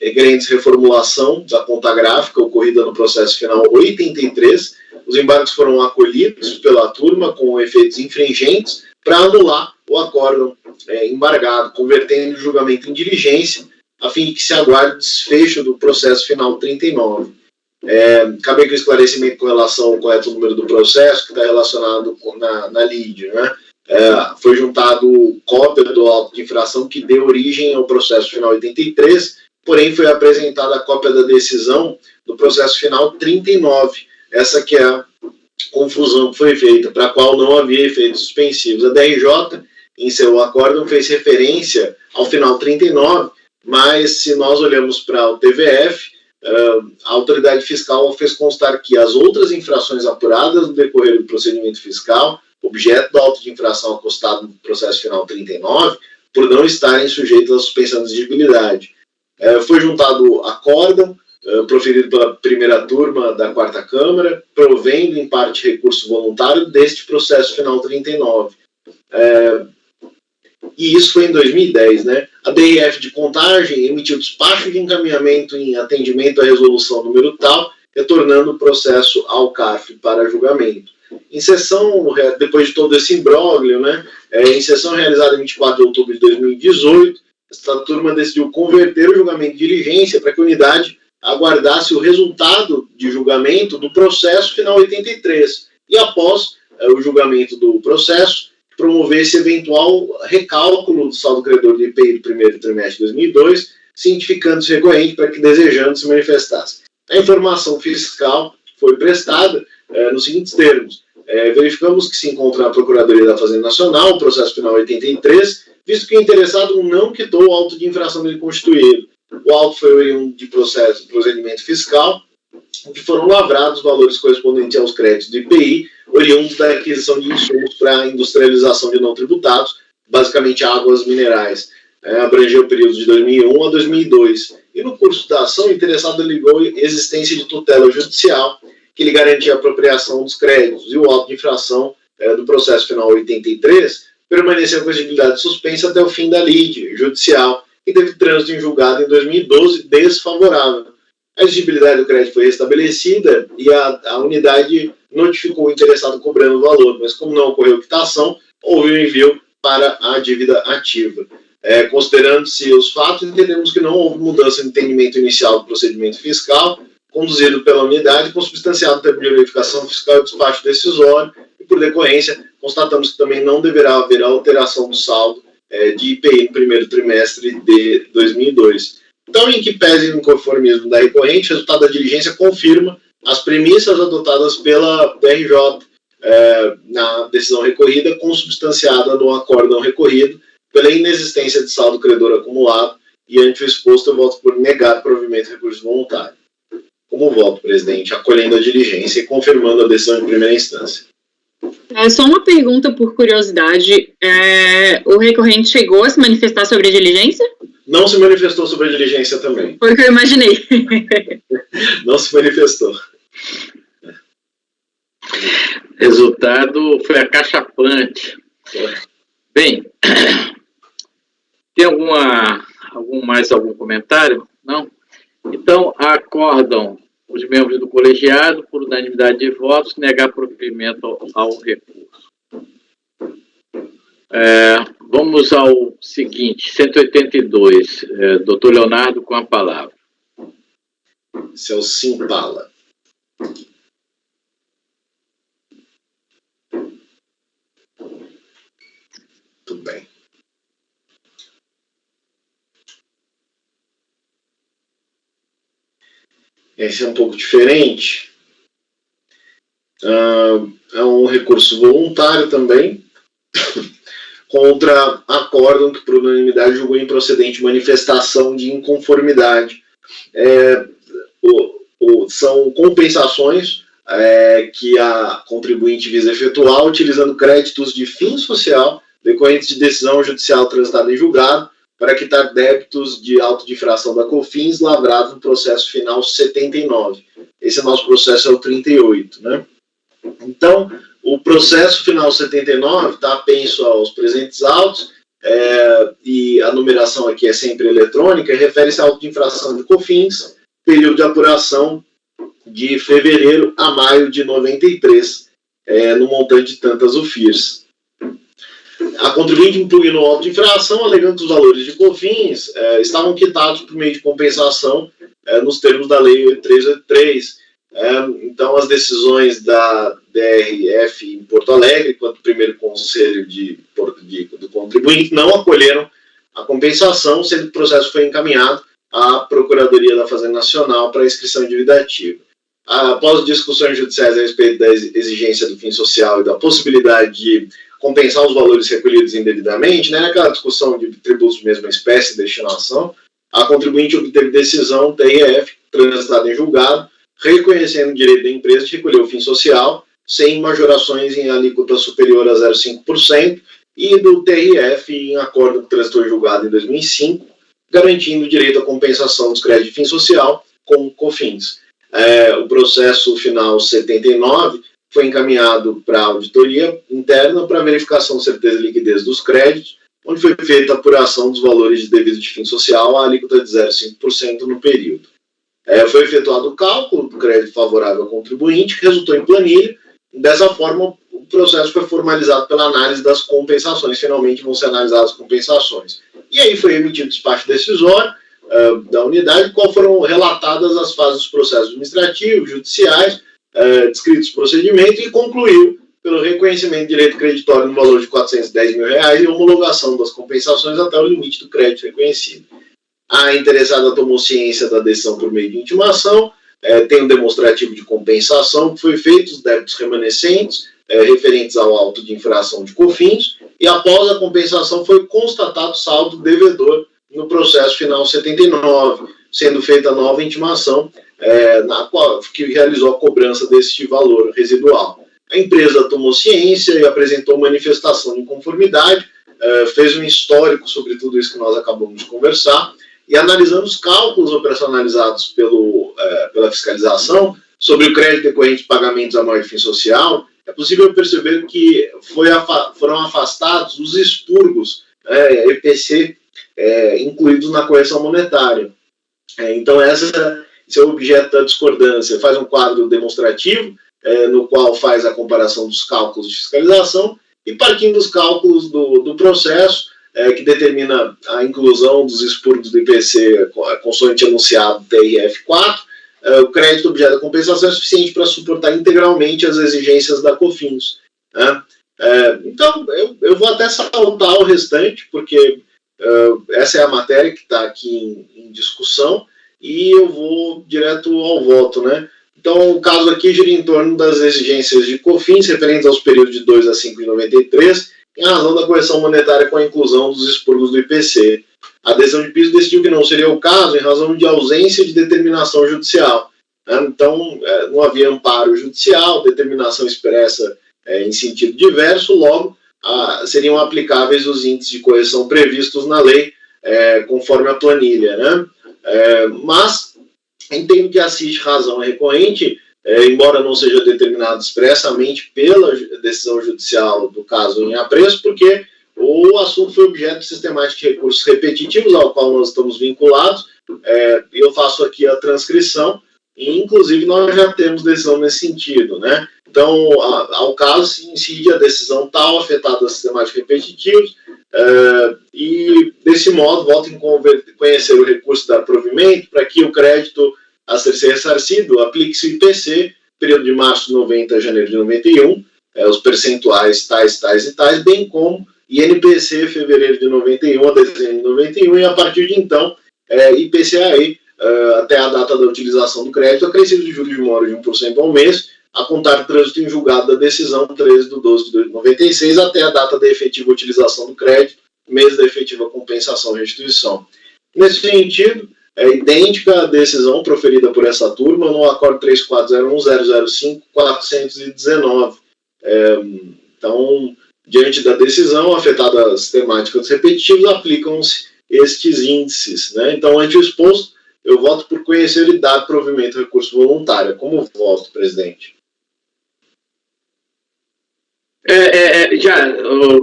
requerentes reformulação da conta gráfica ocorrida no processo final 83. Os embargos foram acolhidos pela turma com efeitos infringentes para anular o acórdão embargado, convertendo o julgamento em diligência, a fim de que se aguarde o desfecho do processo final 39. Cabe aqui o esclarecimento com relação ao correto número do processo, que está relacionado na lide, né? Foi juntado cópia do auto de infração que deu origem ao processo final 83, porém foi apresentada a cópia da decisão do processo final 39. Essa que é a confusão que foi feita, para a qual não havia efeitos suspensivos. A DRJ, em seu acórdão, fez referência ao final 39, mas se nós olhamos para o TVF, a autoridade fiscal fez constar que as outras infrações apuradas no decorrer do procedimento fiscal, objeto do auto de infração acostado no processo final 39, por não estarem sujeitas à suspensão de exigibilidade. Foi juntado acórdão, proferido pela primeira turma da quarta Câmara, provendo em parte recurso voluntário deste processo final 39. E isso foi em 2010, né? A DRF de Contagem emitiu despacho de encaminhamento em atendimento à resolução número tal, retornando o processo ao CARF para julgamento. Em sessão, depois de todo esse imbróglio, né, em sessão realizada em 24 de outubro de 2018, esta turma decidiu converter o julgamento de diligência para que a unidade aguardasse o resultado de julgamento do processo final 83 e, após o julgamento do processo, promovesse eventual recálculo do saldo credor do IPI do primeiro trimestre de 2002, cientificando-se recorrente para que desejando se manifestasse. A informação fiscal foi prestada nos seguintes termos. verificamos que se encontra na Procuradoria da Fazenda Nacional, o processo final 83, visto que o interessado não quitou o auto de infração dele constituído. O auto foi oriundo de procedimento fiscal, em que foram lavrados valores correspondentes aos créditos do IPI, oriundos da aquisição de insumos para industrialização de não tributados, basicamente águas minerais. Abrangeu o período de 2001 a 2002. E no curso da ação, o interessado alegou a existência de tutela judicial, que lhe garantia a apropriação dos créditos, e o auto de infração do processo final 83 permaneceu com exigibilidade suspensa até o fim da lide judicial, e teve trânsito em julgado em 2012 desfavorável. A exigibilidade do crédito foi restabelecida e a unidade notificou o interessado cobrando o valor, mas como não ocorreu quitação, houve um envio para a dívida ativa. Considerando-se os fatos, entendemos que não houve mudança no entendimento inicial do procedimento fiscal, conduzido pela unidade, consubstanciado no termo de verificação fiscal e despacho decisório, e por decorrência, constatamos que também não deverá haver alteração do saldo de IPI no primeiro trimestre de 2002. Então, em que pese o inconformismo da recorrente, o resultado da diligência confirma as premissas adotadas pela PRJ na decisão recorrida, consubstanciada no acórdão recorrido, pela inexistência de saldo credor acumulado, e ante o exposto eu voto por negar provimento de recurso voluntário. Como voto, presidente, acolhendo a diligência e confirmando a decisão em primeira instância. Só uma pergunta por curiosidade. O recorrente chegou a se manifestar sobre a diligência? Não se manifestou sobre a diligência também. Foi o que eu imaginei. Não se manifestou. Resultado foi acachapante. Bem, tem algum comentário? Não? Então, acordam os membros do colegiado, por unanimidade de votos, negar provimento ao recurso. Vamos ao seguinte, 182, doutor Leonardo, com a palavra. Esse é o Simpala. Tudo bem. Esse é um pouco diferente. É um recurso voluntário também, contra acórdão que por unanimidade julgou improcedente manifestação de inconformidade. São compensações que a contribuinte visa efetuar utilizando créditos de fim social decorrentes de decisão judicial transitada em julgado para quitar débitos de auto de infração da COFINS lavrados no processo final 79. Esse nosso processo é o 38, né? Então, o processo final 79 está apenso aos presentes autos, e a numeração aqui é sempre eletrônica, refere-se ao auto de infração de COFINS, período de apuração de fevereiro a maio de 93, no montante de tantas UFIRs. A contribuinte impugnou o auto de infração, alegando que os valores de COFINS estavam quitados por meio de compensação nos termos da Lei 8383. Então, as decisões da DRF em Porto Alegre, quanto o primeiro conselho do contribuinte, não acolheram a compensação, sendo que o processo foi encaminhado à Procuradoria da Fazenda Nacional para inscrição em dívida ativa. Após discussões judiciais a respeito da exigência do fim social e da possibilidade de compensar os valores recolhidos indevidamente, né, naquela discussão de tributos de mesma espécie e destinação, a contribuinte obteve decisão TRF, transitada em julgado, reconhecendo o direito da empresa de recolher o fim social, sem majorações em alíquota superior a 0,5%, e do TRF em acordo que transitou em julgado em 2005, garantindo o direito à compensação dos créditos de fim social com COFINS. O processo final 79 foi encaminhado para a auditoria interna para verificação de certeza e liquidez dos créditos, onde foi feita a apuração dos valores de devido de fim social à alíquota de 0,5% no período. Foi efetuado o cálculo do crédito favorável ao contribuinte, que resultou em planilha. Dessa forma, o processo foi formalizado pela análise das compensações. Finalmente vão ser analisadas as compensações. E aí foi emitido o despacho decisório da unidade, qual foram relatadas as fases dos processos administrativos, judiciais, descritos os procedimentos, e concluiu pelo reconhecimento de direito creditório no valor de R$410 mil e homologação das compensações até o limite do crédito reconhecido. A interessada tomou ciência da decisão por meio de intimação, tem um demonstrativo de compensação que foi feito, os débitos remanescentes, referentes ao auto de infração de COFINS, e após a compensação foi constatado saldo devedor no processo final 79, sendo feita nova intimação na qual que realizou a cobrança deste valor residual. A empresa tomou ciência e apresentou manifestação de inconformidade, fez um histórico sobre tudo isso que nós acabamos de conversar, e analisando os cálculos operacionalizados pela fiscalização sobre o crédito decorrente de pagamentos a maior fim social, é possível perceber que foram afastados os expurgos EPC incluídos na correção monetária. Então, esse é o objeto da discordância. Faz um quadro demonstrativo, no qual faz a comparação dos cálculos de fiscalização, e partindo dos cálculos do processo, que determina a inclusão dos expurgos do IPC consoante enunciado TRF4, o crédito objeto da compensação é suficiente para suportar integralmente as exigências da COFINS. Né? Então, eu vou até saltar o restante, porque essa é a matéria que está aqui em discussão, e eu vou direto ao voto, né? Então, o caso aqui gira em torno das exigências de COFINS referentes aos períodos de 2 a 5 de 93, em razão da correção monetária com a inclusão dos expurgos do IPC. A adesão de piso decidiu que não seria o caso em razão de ausência de determinação judicial. Então, não havia amparo judicial, determinação expressa em sentido diverso, logo, seriam aplicáveis os índices de correção previstos na lei, conforme a planilha, né? Mas entendo que a razão recorrente, embora não seja determinado expressamente pela decisão judicial do caso em apreço, porque o assunto foi objeto sistemático de recursos repetitivos, ao qual nós estamos vinculados. Eu faço aqui a transcrição, e inclusive nós já temos decisão nesse sentido, né? Então, ao caso, se incide a decisão tal afetada a sistemáticos repetitivos, e desse modo, volto em conhecer o recurso de provimento para que o crédito a ser ressarcido aplique-se o IPC, período de março de 90 a janeiro de 91, os percentuais tais e tais, bem como INPC, fevereiro de 91 a dezembro de 91, e a partir de então, IPCAE, até a data da utilização do crédito, acrescido de juros de mora de 1% ao mês, a contar do trânsito em julgado da decisão 13/12 de 96, até a data da efetiva utilização do crédito, mês da efetiva compensação e restituição. Nesse sentido, é idêntica à decisão proferida por essa turma no acordo 3401.005.419. Então, diante da decisão afetada às temáticas repetitivas, aplicam-se estes índices, né? Então, ante o exposto, eu voto por conhecer e dar provimento ao recurso voluntário. Como voto, presidente?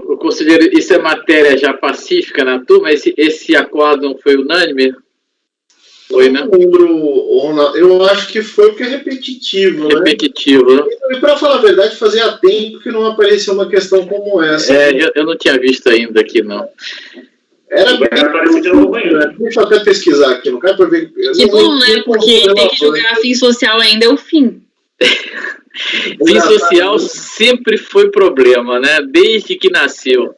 O conselheiro, isso é matéria já pacífica na turma? Esse acordo não foi unânime? Foi, né? Eu acho que foi porque é repetitivo, né? Repetitivo, né? E para falar a verdade, fazia tempo que não aparecia uma questão como essa. Eu não tinha visto ainda aqui, não. Era bem parecido, né? Deixa eu até pesquisar aqui, não quero para ver. Que bom, né? Porque tem que jogar fim social ainda é o fim. Fim social sempre foi problema, né? Desde que nasceu.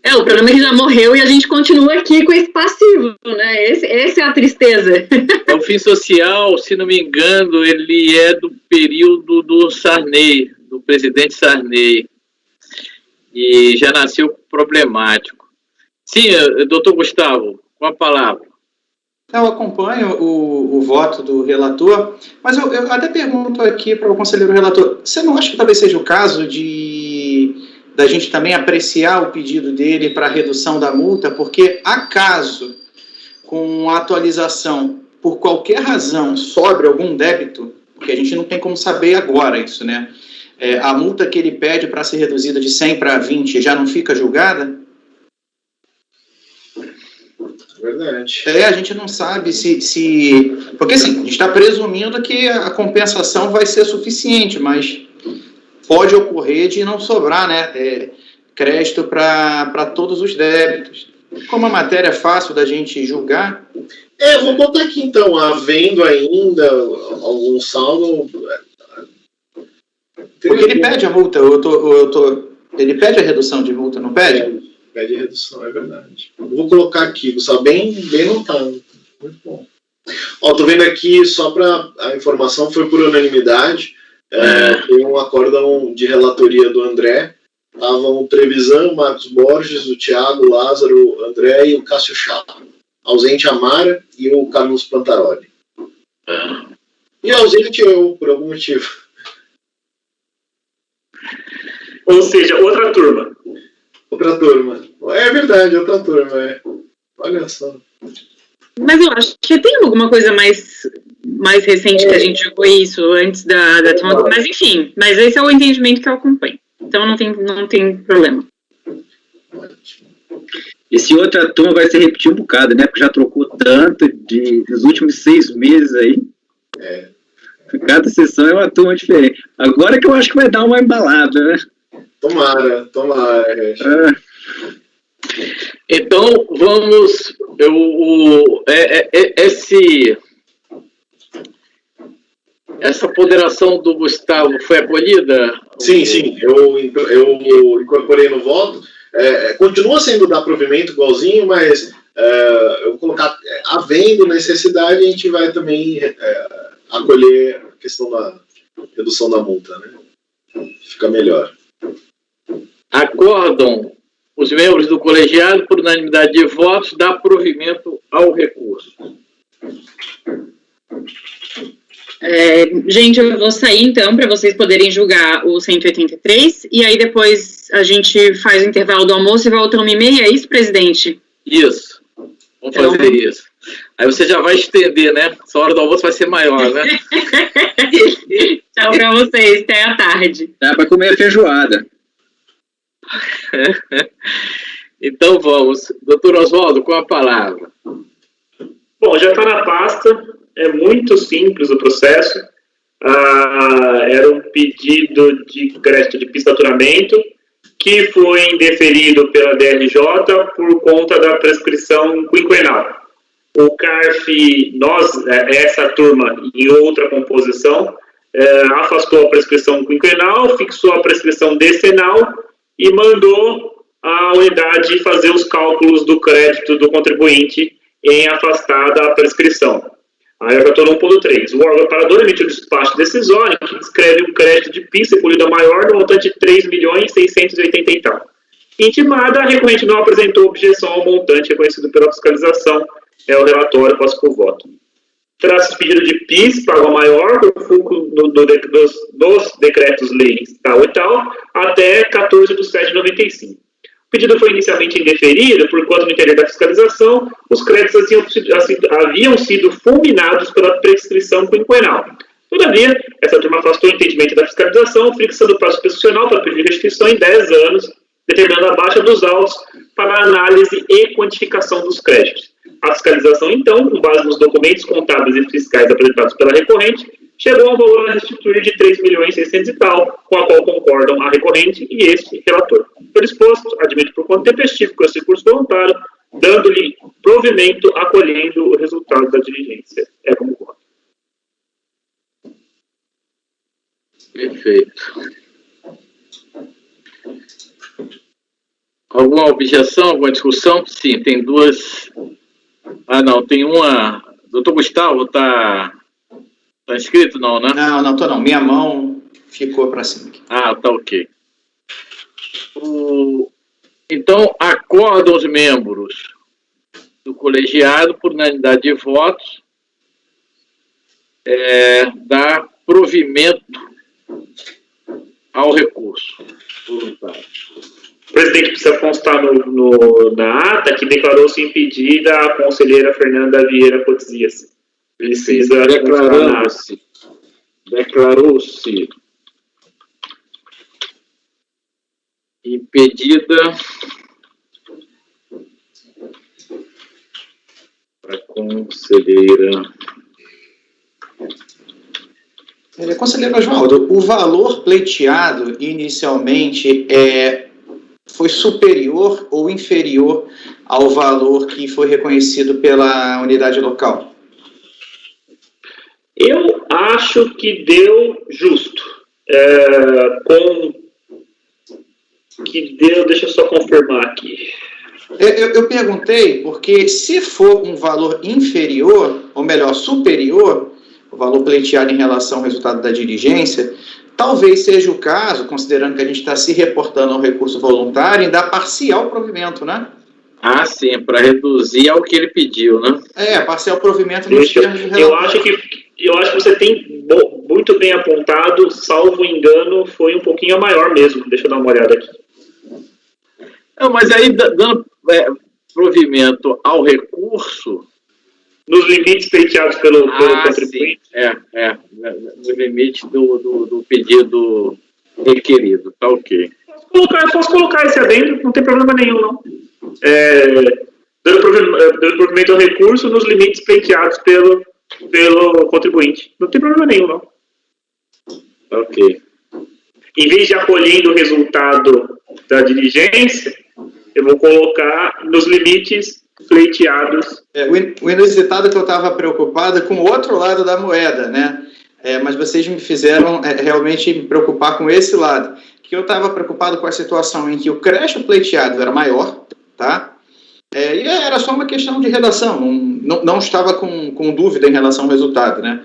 O problema é que já morreu e a gente continua aqui com esse passivo, né? Essa é a tristeza. O fim social, se não me engano, ele é do período do Sarney, do presidente Sarney. E já nasceu problemático. Sim, doutor Gustavo, com a palavra. Eu acompanho o voto do relator, mas eu até pergunto aqui para o conselheiro relator, você não acha que talvez seja o caso da gente também apreciar o pedido dele para redução da multa, porque acaso, com a atualização, por qualquer razão, sobre algum débito, porque a gente não tem como saber agora isso, né? A multa que ele pede para ser reduzida de 100 para 20 já não fica julgada? Verdade. A gente não sabe se... Porque assim, a gente está presumindo que a compensação vai ser suficiente, mas pode ocorrer de não sobrar, né? Crédito para todos os débitos. Como a matéria é fácil da gente julgar... Vou botar aqui então, havendo ainda algum saldo... Porque ele pede a multa, ele pede a redução de multa, não pede? Pede redução, é verdade. Vou colocar aqui, Gustavo, bem notado. Muito bom. Tô vendo aqui, só para a informação, foi por unanimidade. Tem um acórdão de relatoria do André. Estavam o Trevisan, o Marcos Borges, o Thiago, o Lázaro, o André e o Cássio Chapa. Ausente a Mara e o Carlos Pantaroli. E ausente eu, por algum motivo. Ou seja, outra turma. Outra turma. É verdade, outra turma. Olha só. Mas eu acho que tem alguma coisa mais recente que a gente jogou isso antes da turma. Mas enfim, mas esse é o entendimento que eu acompanho. Então não tem problema. Esse outra turma vai se repetir um bocado, né? Porque já trocou tanto nos últimos 6 meses aí. Cada sessão é uma turma diferente. Agora que eu acho que vai dar uma embalada, né? Tomara. Então, vamos... Essa ponderação do Gustavo foi acolhida? Sim. Eu incorporei no voto. Continua sendo dar provimento igualzinho, mas eu vou colocar, havendo necessidade, a gente vai também acolher a questão da redução da multa, né? Fica melhor. Acordam os membros do colegiado, por unanimidade de votos, dar provimento ao recurso. Gente, eu vou sair então para vocês poderem julgar o 183 e aí depois a gente faz o intervalo do almoço e volta 1h30, é isso, presidente? Isso, vamos fazer isso. Aí você já vai estender, né? Essa hora do almoço vai ser maior, né? Tchau para vocês, até a tarde. Dá para comer a feijoada. Então vamos. Doutor Oswaldo, com a palavra. Bom, já está na pasta. É muito simples o processo. Era um pedido de crédito de pistaturamento que foi indeferido pela DRJ por conta da prescrição quinquenal. O CARF, essa turma em outra composição, afastou a prescrição quinquenal, fixou a prescrição decenal e mandou a unidade fazer os cálculos do crédito do contribuinte em afastada a prescrição. Aí eu já estou no ponto 3. O órgão parador emitiu o despacho decisório que descreve um crédito de PIS recolhido a maior no montante de 3.680 e tal. Intimada, a recorrente não apresentou objeção ao montante reconhecido pela fiscalização. É o relatório, passo por voto. Traz o pedido de PIS, pago maior, com fulcro dos decretos-leis tal e tal, até 14/7/95. O pedido foi inicialmente indeferido, porquanto no interior da fiscalização, os créditos haviam sido fulminados pela prescrição quinquenal. Todavia, essa turma afastou o entendimento da fiscalização, fixando o prazo prescricional para pedir restituição em 10 anos, determinando a baixa dos autos para análise e quantificação dos créditos. A fiscalização, então, com base nos documentos contábeis e fiscais apresentados pela recorrente, chegou ao valor a restituir de 3.600 e tal, com a qual concordam a recorrente e este relator. Por exposto, admito por conta tempestivo com esse recurso voluntário, dando-lhe provimento, acolhendo o resultado da diligência. É como voto. Perfeito. Alguma objeção, alguma discussão? Sim, tem duas. Não, tem uma. Doutor Gustavo, está inscrito, não, né? Não, tô não. Minha mão ficou para cima aqui. Tá ok. Então, acordam os membros do colegiado, por unanimidade de votos, dar provimento ao recurso voluntário. O presidente precisa constar na ata que declarou-se impedida a conselheira Fernanda Vieira Cotizias. Precisa declarou-se impedida a conselheira. Conselheiro Oswaldo, o valor pleiteado inicialmente foi superior ou inferior ao valor que foi reconhecido pela unidade local? Eu acho que deu justo. Deixa eu só confirmar aqui. Eu perguntei porque se for um valor inferior, ou melhor, superior, valor pleiteado em relação ao resultado da diligência, talvez seja o caso, considerando que a gente está se reportando ao recurso voluntário, em dar parcial provimento, né? Ah, sim, para reduzir ao que ele pediu, né? Parcial provimento nos termos de relatório. Eu acho que você tem muito bem apontado, salvo engano, foi um pouquinho maior mesmo. Deixa eu dar uma olhada aqui. Não, mas aí, dando provimento ao recurso... Nos limites pleiteados pelo contribuinte. Nos limites do pedido requerido, tá ok. Posso colocar esse adendo, não tem problema nenhum, não. Dando provimento ao recurso nos limites pleiteados pelo contribuinte. Não tem problema nenhum, não. Ok. Em vez de acolhendo o resultado da diligência, eu vou colocar nos limites pleiteados. O inusitado que eu estava preocupado com o outro lado da moeda, né? Mas vocês me fizeram realmente me preocupar com esse lado. Que eu estava preocupado com a situação em que o crédito pleiteado era maior, tá? E era só uma questão de redação, não estava com dúvida em relação ao resultado, né?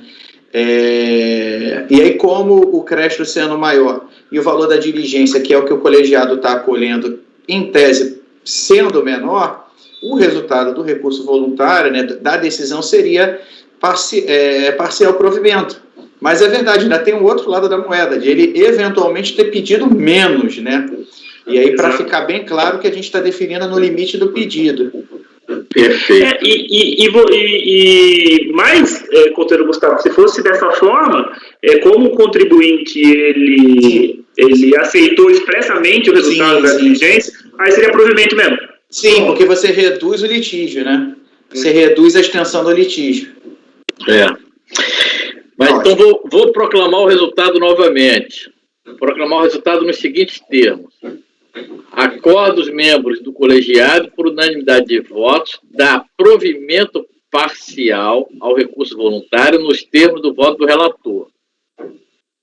E aí, como o crédito sendo maior e o valor da diligência, que é o que o colegiado está acolhendo, em tese, sendo menor, o resultado do recurso voluntário, né, da decisão, seria parcial provimento. Mas é verdade, ainda tem um outro lado da moeda, de ele eventualmente ter pedido menos, né? E aí, para ficar bem claro que a gente está definindo no limite do pedido. Perfeito. Mais, Couteiro Gustavo, se fosse dessa forma, como o contribuinte ele aceitou expressamente o resultado da diligência, aí seria provimento mesmo. Sim, porque você reduz o litígio, né? Você reduz a extensão do litígio. Mas então vou proclamar o resultado novamente. Proclamar o resultado nos seguintes termos. Acorda os membros do colegiado, por unanimidade de votos, dar provimento parcial ao recurso voluntário nos termos do voto do relator.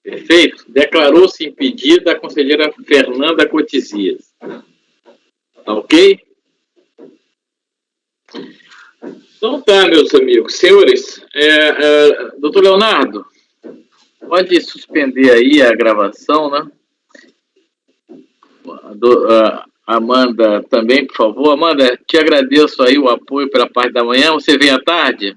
Perfeito? Declarou-se impedida a conselheira Fernanda Cotizias. Tá ok? Então tá, meus amigos. Senhores, doutor Leonardo, pode suspender aí a gravação, né? Amanda também, por favor. Amanda, te agradeço aí o apoio pela parte da manhã. Você vem à tarde?